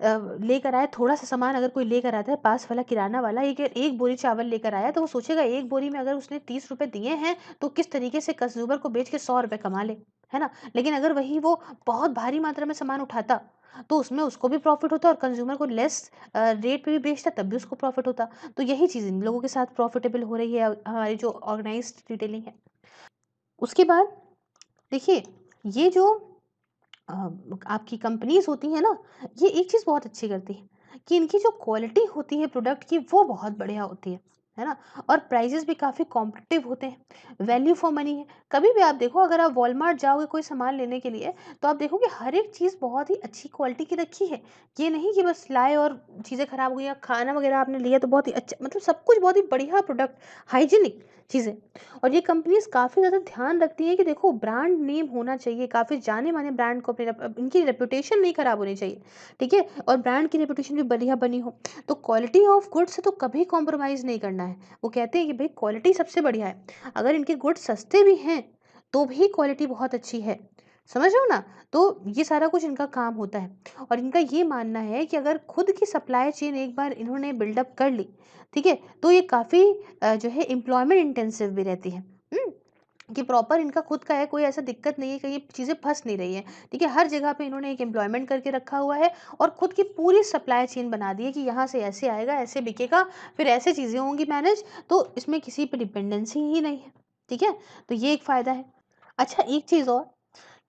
लेकर आए थोड़ा-सा सामान, अगर कोई लेकर आता है, पास वाला किराना वाला एक एक बोरी चावल लेकर आया, तो वो सोचेगा एक बोरी में अगर उसने ₹30 दिए हैं, तो किस तरीके से कंज़्यूमर को बेच के ₹100 कमा ले, है ना? लेकिन अगर वही वो बहुत भारी मात्रा में सामान उठाता, तो उसमें उसको भी प्रॉफिट होता और कंज्यूमर को लेस रेट पे भी बेचता तब भी उसको प्रॉफिट होता। तो यही चीज़ इन लोगों के साथ प्रॉफिटेबल हो रही है हमारी जो ऑर्गेनाइज्ड रिटेलिंग है। उसके बाद देखिए, ये जो अ, आपकी कंपनीज़ होती हैं ना, ये एक चीज़ बहुत अच्छी करती हैं कि इनकी जो क्वालिटी होती है प्रोडक्ट की वो बहुत बढ़िया होती है ना? और प्राइसेज़ भी काफ़ी कॉम्पिटिटिव होते हैं, वैल्यू फॉर मनी है। कभी भी आप देखो अगर आप वॉलमार्ट जाओगे कोई सामान लेने के लिए, तो आप देखोगे हर एक चीज़ बहुत ही अच्छी क्वालिटी की रखी है। ये नहीं कि बस लाए और चीज़ें खराब हो गई या खाना वगैरह आपने लिया तो बहुत ही अच्छा मतलब सब कुछ बहुत ही बढ़िया प्रोडक्ट, हाइजीनिक चीज़ें। और ये कंपनीज़ काफ़ी ज़्यादा ध्यान रखती हैं कि देखो ब्रांड नेम होना चाहिए, काफ़ी जाने-माने ब्रांड को अपने इनकी रेपुटेशन नहीं खराब होनी चाहिए, ठीक है? और ब्रांड की रेपुटेशन भी बढ़िया बनी हो। तो क्वालिटी ऑफ गुड्स से तो कभी कॉम्प्रोमाइज़ नहीं करना है। वो कहते हैं कि भई क्वालिटी सबसे बढ़िया है। अगर इनके गुड्स सस्ते भी हैं, तो भी क्वालिटी बहुत अच्छी है। समझ रहे हो ना? तो ये सारा कुछ इनका काम होता है। और इनका ये मानना है कि अगर खुद की सप्लाई चेन एक बार इन्होंने बिल्डअप कर ली, ठीक है? तो ये काफ़ी जो है एम्प्लॉयमेंट इंटेंसिव भी रहती है। हुँ? कि प्रॉपर इनका खुद का है, कोई ऐसा दिक्कत नहीं है कि ये चीज़ें फँस नहीं रही हैं, ठीक है? हर जगह पे इन्होंने एक एम्प्लॉयमेंट करके रखा हुआ है और खुद की पूरी सप्लाई चेन बना दी है कि यहाँ से ऐसे आएगा, ऐसे बिकेगा, फिर ऐसे चीज़ें होंगी मैनेज, तो इसमें किसी पे डिपेंडेंसी ही नहीं है, ठीक है? तो ये एक फ़ायदा है। अच्छा एक चीज़ और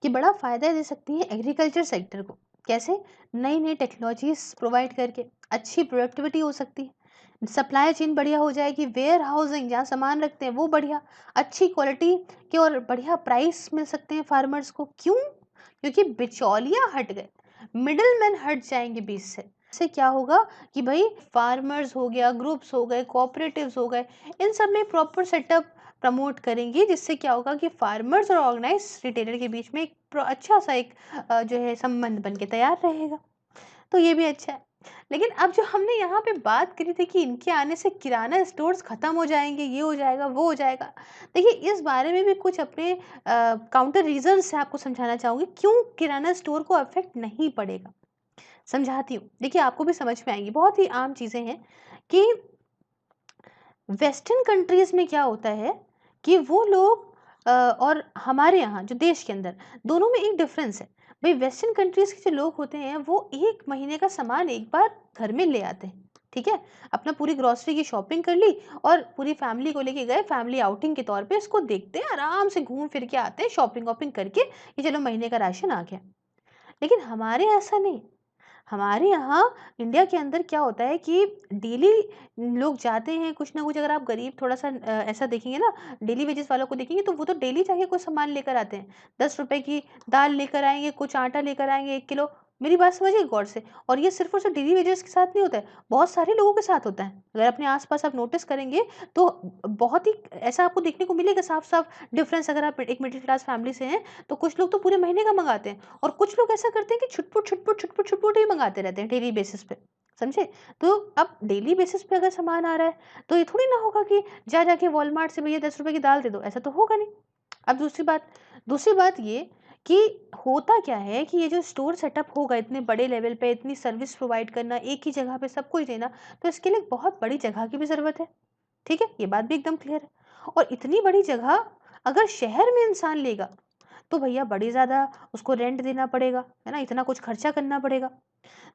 कि बड़ा फ़ायदा दे सकती है एग्रीकल्चर सेक्टर को। कैसे? नई-नई टेक्नोलॉजीज़ प्रोवाइड करके, अच्छी प्रोडक्टिविटी हो सकती है। सप्लाई चेन बढ़िया हो जाएगी, वेयर हाउसिंग जहाँ सामान रखते हैं वो बढ़िया, अच्छी क्वालिटी के और बढ़िया प्राइस मिल सकते हैं फार्मर्स को। क्यों? क्योंकि बिचौलिया हट गए, मिडलमैन हट जाएँगे बीच से। इससे क्या होगा कि भई फार्मर्स हो गया, ग्रुप्स हो गए, कोऑपरेटिव्स हो गए, इन सब में प्रॉपर सेटअप प्रमोट करेंगी जिससे क्या होगा कि फार्मर्स और ऑर्गेनाइज्ड रिटेलर के बीच में एक अच्छा-सा एक जो है संबंध बन के तैयार रहेगा। तो ये भी अच्छा है। लेकिन अब जो हमने यहाँ पे बात करी थी कि इनके आने से किराना स्टोर्स खत्म हो जाएँगे, ये हो जाएगा, वो हो जाएगा। देखिए इस बारे में भी कुछ अपने काउंटर रीज़न्स से आपको समझाना चाहूँगी, क्यों किराना स्टोर को अफ़ेक्ट नहीं पड़ेगा। समझाती हूँ। देखिए आपको भी समझ में आएँगी, बहुत ही आम चीज़ें हैं कि वेस्टर्न कंट्रीज़ में क्या होता है कि वो लोग और हमारे यहाँ जो देश के अंदर दोनों में एक डिफ़रेंस है। भई वेस्टर्न कंट्रीज़ के जो लोग होते हैं वो 1 महीने का सामान एक बार घर में ले आते हैं, ठीक है? अपना पूरी ग्रोसरी की शॉपिंग कर ली और पूरी फैमिली को लेके गए, फैमिली आउटिंग के तौर पे इसको देखते हैं, आराम से घूम फिर के आते हैं शॉपिंग-वॉपिंग करके कि चलो महीने का राशन आ गया। लेकिन हमारे यहाँ ऐसा नहीं। हमारे यहाँ इंडिया के अंदर क्या होता है कि डेली लोग जाते हैं कुछ ना कुछ, अगर आप गरीब थोड़ा-सा ऐसा देखेंगे ना, डेली वेजेस वालों को देखेंगे तो वो तो डेली जाके कुछ सामान लेकर आते हैं। ₹10 की दाल लेकर आएँगे, कुछ आटा लेकर आएँगे 1 किलो। मेरी बात समझिए गौर से। और ये सिर्फ़ और सिर्फ़ डेली वेजेस के साथ नहीं होता है, बहुत सारे लोगों के साथ होता है। अगर अपने आस-पास आप नोटिस करेंगे तो बहुत ही ऐसा आपको देखने को मिलेगा साफ-साफ डिफ़रेंस। अगर आप एक मिडल क्लास फैमिली से हैं, तो कुछ लोग तो पूरे महीने का मँगाते हैं। और कुछ लोग ऐसा करते हैं कि छुट-पुट, छुट-पुट, छुट-पुट, छुट-पुट ही मँगाते रहते हैं डेली बेसिस पे, समझे? तो अब डेली बेसिस पे अगर सामान आ रहा है, तो ये थोड़ी ना होगा कि जा के वॉलमार्ट से भैया ₹10 की दाल दे दो, ऐसा तो होगा नहीं। अब दूसरी बात ये कि होता क्या है कि ये जो स्टोर सेटअप होगा इतने बड़े लेवल पे, इतनी सर्विस प्रोवाइड करना, एक ही जगह पे सब कुछ देना, तो इसके लिए बहुत बड़ी जगह की भी ज़रूरत है, ठीक है? ये बात भी एकदम क्लियर है। और इतनी बड़ी जगह अगर शहर में इंसान लेगा तो भैया बड़ी ज़्यादा उसको रेंट देना पड़ेगा, है ना? इतना कुछ खर्चा करना पड़ेगा।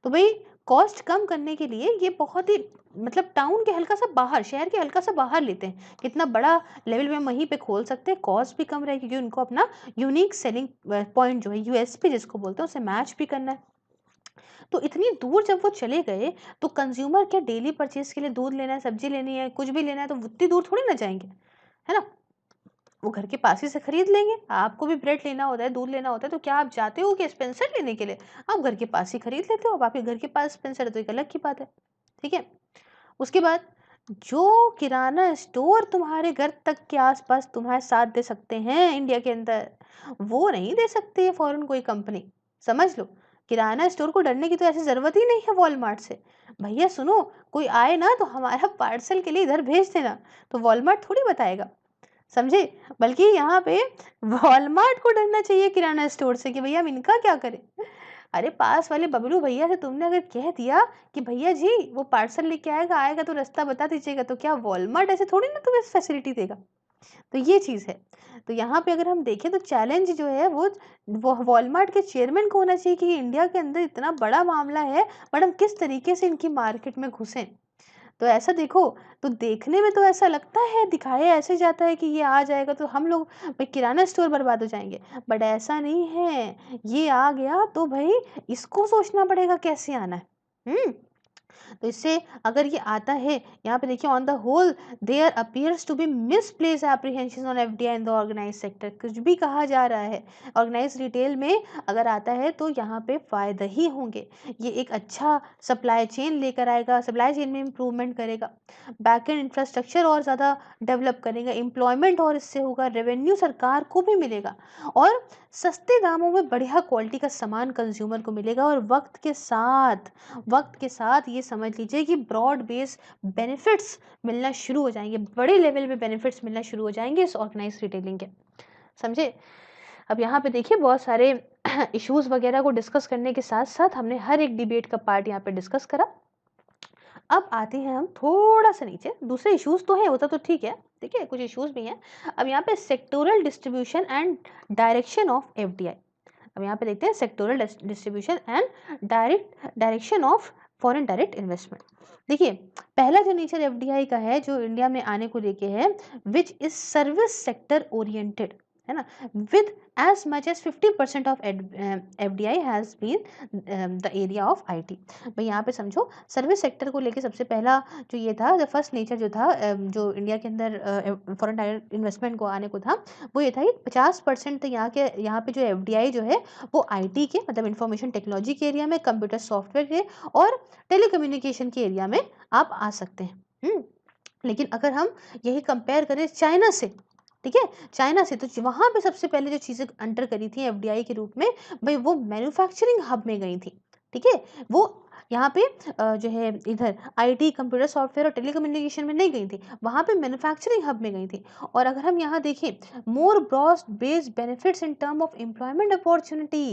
तो भई कॉस्ट कम करने के लिए ये बहुत ही मतलब टाउन के हल्का-सा बाहर, शहर के हल्का-सा बाहर लेते हैं। कितना बड़ा लेवल में वहीं पे खोल सकते हैं, कॉस्ट भी कम रहेगी क्योंकि उनको अपना यूनिक सेलिंग पॉइंट जो है यूएसपी जिसको बोलते हैं उसे मैच भी करना है। तो इतनी दूर जब वो चले गए, तो कंज़्यूमर क्या डेली परचेज़ के लिए दूध लेना है, सब्ज़ी लेनी है, कुछ भी लेना है तो उतनी दूर थोड़ी ना जाएँगे, है ना? वो घर के पास ही से खरीद लेंगे। आपको भी ब्रेड लेना होता है, दूध लेना होता है, तो क्या आप जाते हो क्या स्पेंसर लेने के लिए? आप घर के पास ही खरीद लेते हो। अब आपके घर के पास स्पेंसर है तो एक अलग की बात है, ठीक है? उसके बाद जो किराना स्टोर तुम्हारे घर तक के आस-पास तुम्हारे साथ दे सकते हैं इंडिया के अंदर, वो नहीं दे सकती है फॉरेन कोई कंपनी। समझ लो, किराना स्टोर को डरने की तो ऐसी ज़रूरत ही नहीं है वॉलमार्ट से। भैया सुनो, कोई आए ना तो हमारा पार्सल के लिए इधर भेज देना, तो वॉलमार्ट थोड़ी बताएगा। समझे? बल्कि यहाँ पे वॉलमार्ट को डरना चाहिए किराना स्टोर से कि भैया हम इनका क्या करें? अरे पास वाले बबलू भैया से तुमने अगर कह दिया कि भैया जी वो पार्सल लेके आएगा, आएगा तो रास्ता बता दीजिएगा, तो क्या वॉलमार्ट ऐसे थोड़ी ना तुम्हें फैसिलिटी देगा? तो ये चीज़ है। तो यहाँ पे अगर हम देखें तो चैलेंज जो है वो वॉलमार्ट के चेयरमैन को होना चाहिए कि इंडिया के अंदर इतना बड़ा मामला है, बट हम किस तरीके से इनकी मार्केट में घुसें। तो ऐसा देखो, तो देखने में तो ऐसा लगता है, दिखाया ऐसे जाता है कि ये आ जाएगा तो हम लोग भाई किराना स्टोर बर्बाद हो जाएँगे, बट ऐसा नहीं है। ये आ गया तो भई इसको सोचना पड़ेगा कैसे आना है। हुँ? तो इससे अगर ये आता है, यहाँ पे देखिए on the whole there appears to be misplaced apprehension on FDI in the organised sector, कुछ भी कहा जा रहा है ऑर्गेनाइज्ड रिटेल में अगर आता है तो यहाँ पे फायदे ही होंगे। ये एक अच्छा सप्लाई चेन लेकर आएगा, सप्लाई चेन में इंप्रूवमेंट करेगा, बैकएंड इंफ्रास्ट्रक्चर और ज़्यादा डेवलप करेगा, एम्प्लॉयमेंट और इससे होगा, रेवेन्यू सरकार को भी मिलेगा और सस्ते दामों में बढ़िया क्वालिटी का सामान कंज्यूमर को मिलेगा। और वक्त के साथ ये समझ लीजिए कि ब्रॉड बेस बेनिफिट्स मिलना शुरू हो जाएंगे, बड़े लेवल पे बेनिफिट्स मिलना शुरू हो जाएंगे इस ऑर्गेनाइज रिटेलिंग के। समझे? अब यहाँ पे देखिए बहुत सारे इश्यूज वगैरह को डिस्कस करने के साथ साथ हमने हर एक डिबेट का पार्ट यहाँ पे डिस्कस करा। अब आते हैं हम थोड़ा सा नीचे, दूसरे इश्यूज तो है, होता तो ठीक है, ठीक है, कुछ इश्यूज भी हैं। अब यहाँ पे sectoral distribution and direction of FDI. अब यहाँ पे देखते हैं sectoral distribution and direction of foreign direct investment. देखिए पहला जो नेचर एफडीआई का है जो इंडिया में आने को लेके है, which is service sector oriented, है ना, with as much as 50% of FDI has been the area of IT. भाई यहाँ पे समझो सर्विस सेक्टर को लेके सबसे पहला जो ये था, द फर्स्ट नेचर जो था जो इंडिया के अंदर फॉरेन डायरेक्ट इन्वेस्टमेंट को आने को था, वो ये था कि 50% यहाँ पे जो एफडीआई जो है वो आईटी के मतलब इंफॉर्मेशन टेक्नोलॉजी के एरिया में, कंप्यूटर सॉफ्टवेयर के और टेलीकम्युनिकेशन के एरिया में आप आ सकते हैं। लेकिन अगर हम यही कंपेयर करें चाइना से, ठीक है, चाइना से, तो वहां पे सबसे पहले जो चीजें अंटर करी थी एफडीआई के रूप में, भाई वो मैन्युफैक्चरिंग हब में गई थी। ठीक है, वो यहाँ पे जो है इधर आईटी, कंप्यूटर सॉफ्टवेयर और टेलीकम्युनिकेशन में नहीं गई थी, वहां पे मैन्युफैक्चरिंग हब में गई थी। और अगर हम यहाँ देखें, more broad based benefits in term of employment opportunity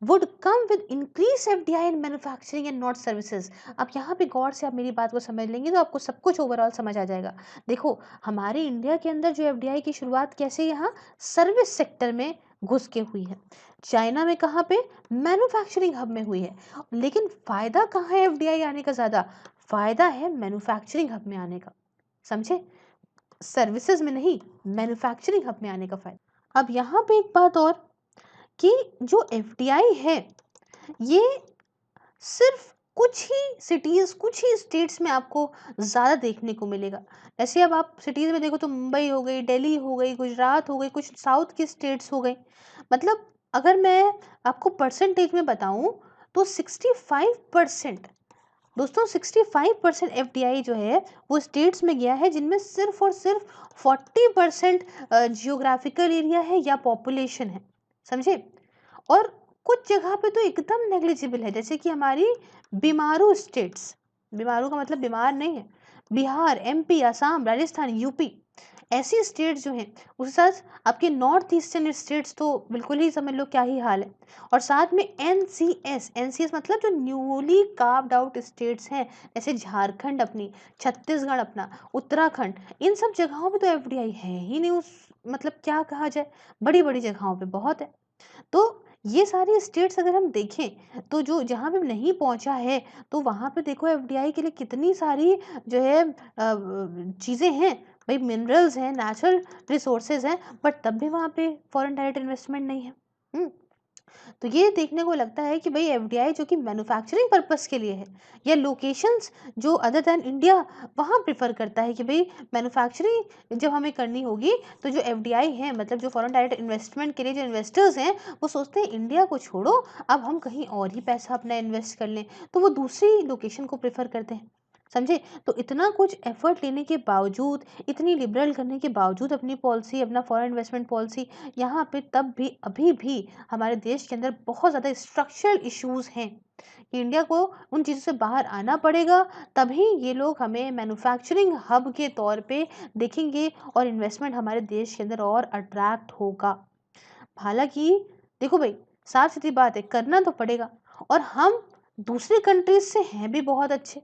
would come with increased FDI in manufacturing and not services। अब यहाँ पे गौर से आप मेरी बात को समझ लेंगे तो आपको सब कुछ ओवरऑल समझ आ जाएगा। देखो हमारे इंडिया के अंदर जो एफडीआई की शुरुआत कैसे यहाँ सर्विस सेक्टर में घुस के हुई है, चाइना में कहाँ पे मैन्युफैक्चरिंग हब में हुई है, लेकिन फायदा कहाँ है एफडीआई आने का? ज्यादा फायदा है मैन्युफैक्चरिंग हब में आने का, समझे, सर्विसेज में नहीं, मैन्युफैक्चरिंग हब में आने का फायदा। अब यहाँ पे एक बात और कि जो एफडीआई है ये सिर्फ कुछ ही सिटीज, कुछ ही स्टेट्स में आपको ज्यादा देखने को मिलेगा। ऐसे अब आप सिटीज में देखो तो मुंबई हो गई, दिल्ली हो गई, गुजरात हो गई, कुछ साउथ की स्टेट्स हो गई। मतलब अगर मैं आपको परसेंटेज में बताऊं तो 65%, दोस्तों 65% एफडीआई जो है वो स्टेट्स में गया है जिनमें सिर्फ और सिर्फ 40% जियोग्राफिकल एरिया है या पॉपुलेशन है, समझे। और कुछ जगह पे तो एकदम नेग्लिजिबल है, जैसे कि हमारी बीमारू स्टेट्स, बीमारू का मतलब बीमार नहीं है, बिहार, एमपी, असम, राजस्थान, यूपी, ऐसी स्टेट्स जो हैं, उसके साथ आपके नॉर्थ ईस्टर्न स्टेट्स तो बिल्कुल ही समझ लो क्या ही हाल है। और साथ में एनसीएस, एनसीएस मतलब जो न्यूली कार्व्ड आउट स्टेट्स हैं, जैसे झारखंड अपनी, छत्तीसगढ़ अपना, उत्तराखंड, इन सब जगहों पे तो एफडीआई है ही नहीं। उस मतलब क्या कहा जाए, बड़ी बड़ी जगहों पे बहुत है। तो ये सारी स्टेट्स अगर हम देखें तो जो जहाँ पे नहीं पहुंचा है, तो वहां पे देखो एफडीआई के लिए कितनी सारी जो है चीजें हैं, भाई मिनरल्स हैं, नेचुरल रिसोर्सेज हैं, बट तब भी वहां पे फॉरेन डायरेक्ट इन्वेस्टमेंट नहीं है। हम्म तो ये देखने को लगता है कि भाई एफडीआई जो कि मैन्युफैक्चरिंग पर्पस के लिए है, या लोकेशंस जो अदर देन इंडिया वहाँ प्रेफर करता है कि भाई मैन्युफैक्चरिंग जब हमें करनी होगी तो जो एफडीआई है, मतलब जो फॉरेन डायरेक्ट इन्वेस्टमेंट के लिए जो इन्वेस्टर्स हैं, वो सोचते हैं इंडिया को छोड़ो, अब हम कहीं और ही पैसा अपना इन्वेस्ट कर लें, तो वो दूसरी लोकेशन को प्रेफर करते हैं, समझे। तो इतना कुछ एफर्ट लेने के बावजूद, इतनी लिबरल करने के बावजूद अपनी पॉलिसी, अपना फॉरेन इन्वेस्टमेंट पॉलिसी, यहाँ पे तब भी अभी भी हमारे देश के अंदर बहुत ज़्यादा स्ट्रक्चरल इश्यूज हैं कि इंडिया को उन चीज़ों से बाहर आना पड़ेगा, तभी ये लोग हमें मैन्युफैक्चरिंग हब के तौर पे देखेंगे और इन्वेस्टमेंट हमारे देश के अंदर और अट्रैक्ट होगा। हालांकि देखो भाई, साफ सीधी बात है, करना तो पड़ेगा, और हम दूसरी कंट्रीज से हैं भी बहुत अच्छे,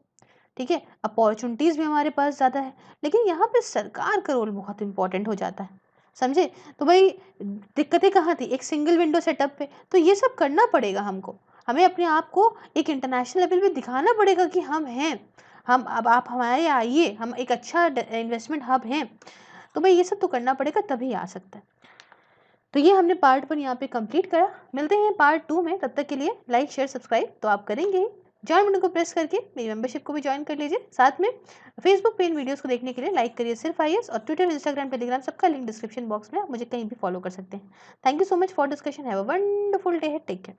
ठीक है, अपॉर्चुनिटीज़ भी हमारे पास ज़्यादा है, लेकिन यहाँ पे सरकार का रोल बहुत इम्पोर्टेंट हो जाता है, समझे? तो भाई दिक्कतें कहाँ थी? एक सिंगल विंडो सेटअप पे, तो ये सब करना पड़ेगा हमको। हमें अपने आप को एक इंटरनेशनल लेवल पे दिखाना पड़ेगा कि हम हैं, हम अब आप हमारे यहाँ आइए, हम एक अच्छा इन्वेस्टमेंट हब हैं। तो भाई ये सब तो करना पड़ेगा तभी आ सकता है। तो ये हमने पार्ट 1 यहाँ पे कंप्लीट करा। मिलते हैं पार्ट 2 में, तब तक के लिए लाइक शेयर सब्सक्राइब तो आप करेंगे ही। जॉइन बटन को प्रेस करके मेरी मेंबरशिप को भी ज्वाइन कर लीजिए। साथ में फेसबुक पे इन वीडियोस को देखने के लिए लाइक करिए सिर्फ आईएएस, और ट्विटर, इंस्टाग्राम, टेलीग्राम सबका लिंक डिस्क्रिप्शन बॉक्स में, आप मुझे कहीं भी फॉलो कर सकते हैं। Thank you so much for discussion. Have a wonderful day. Take care.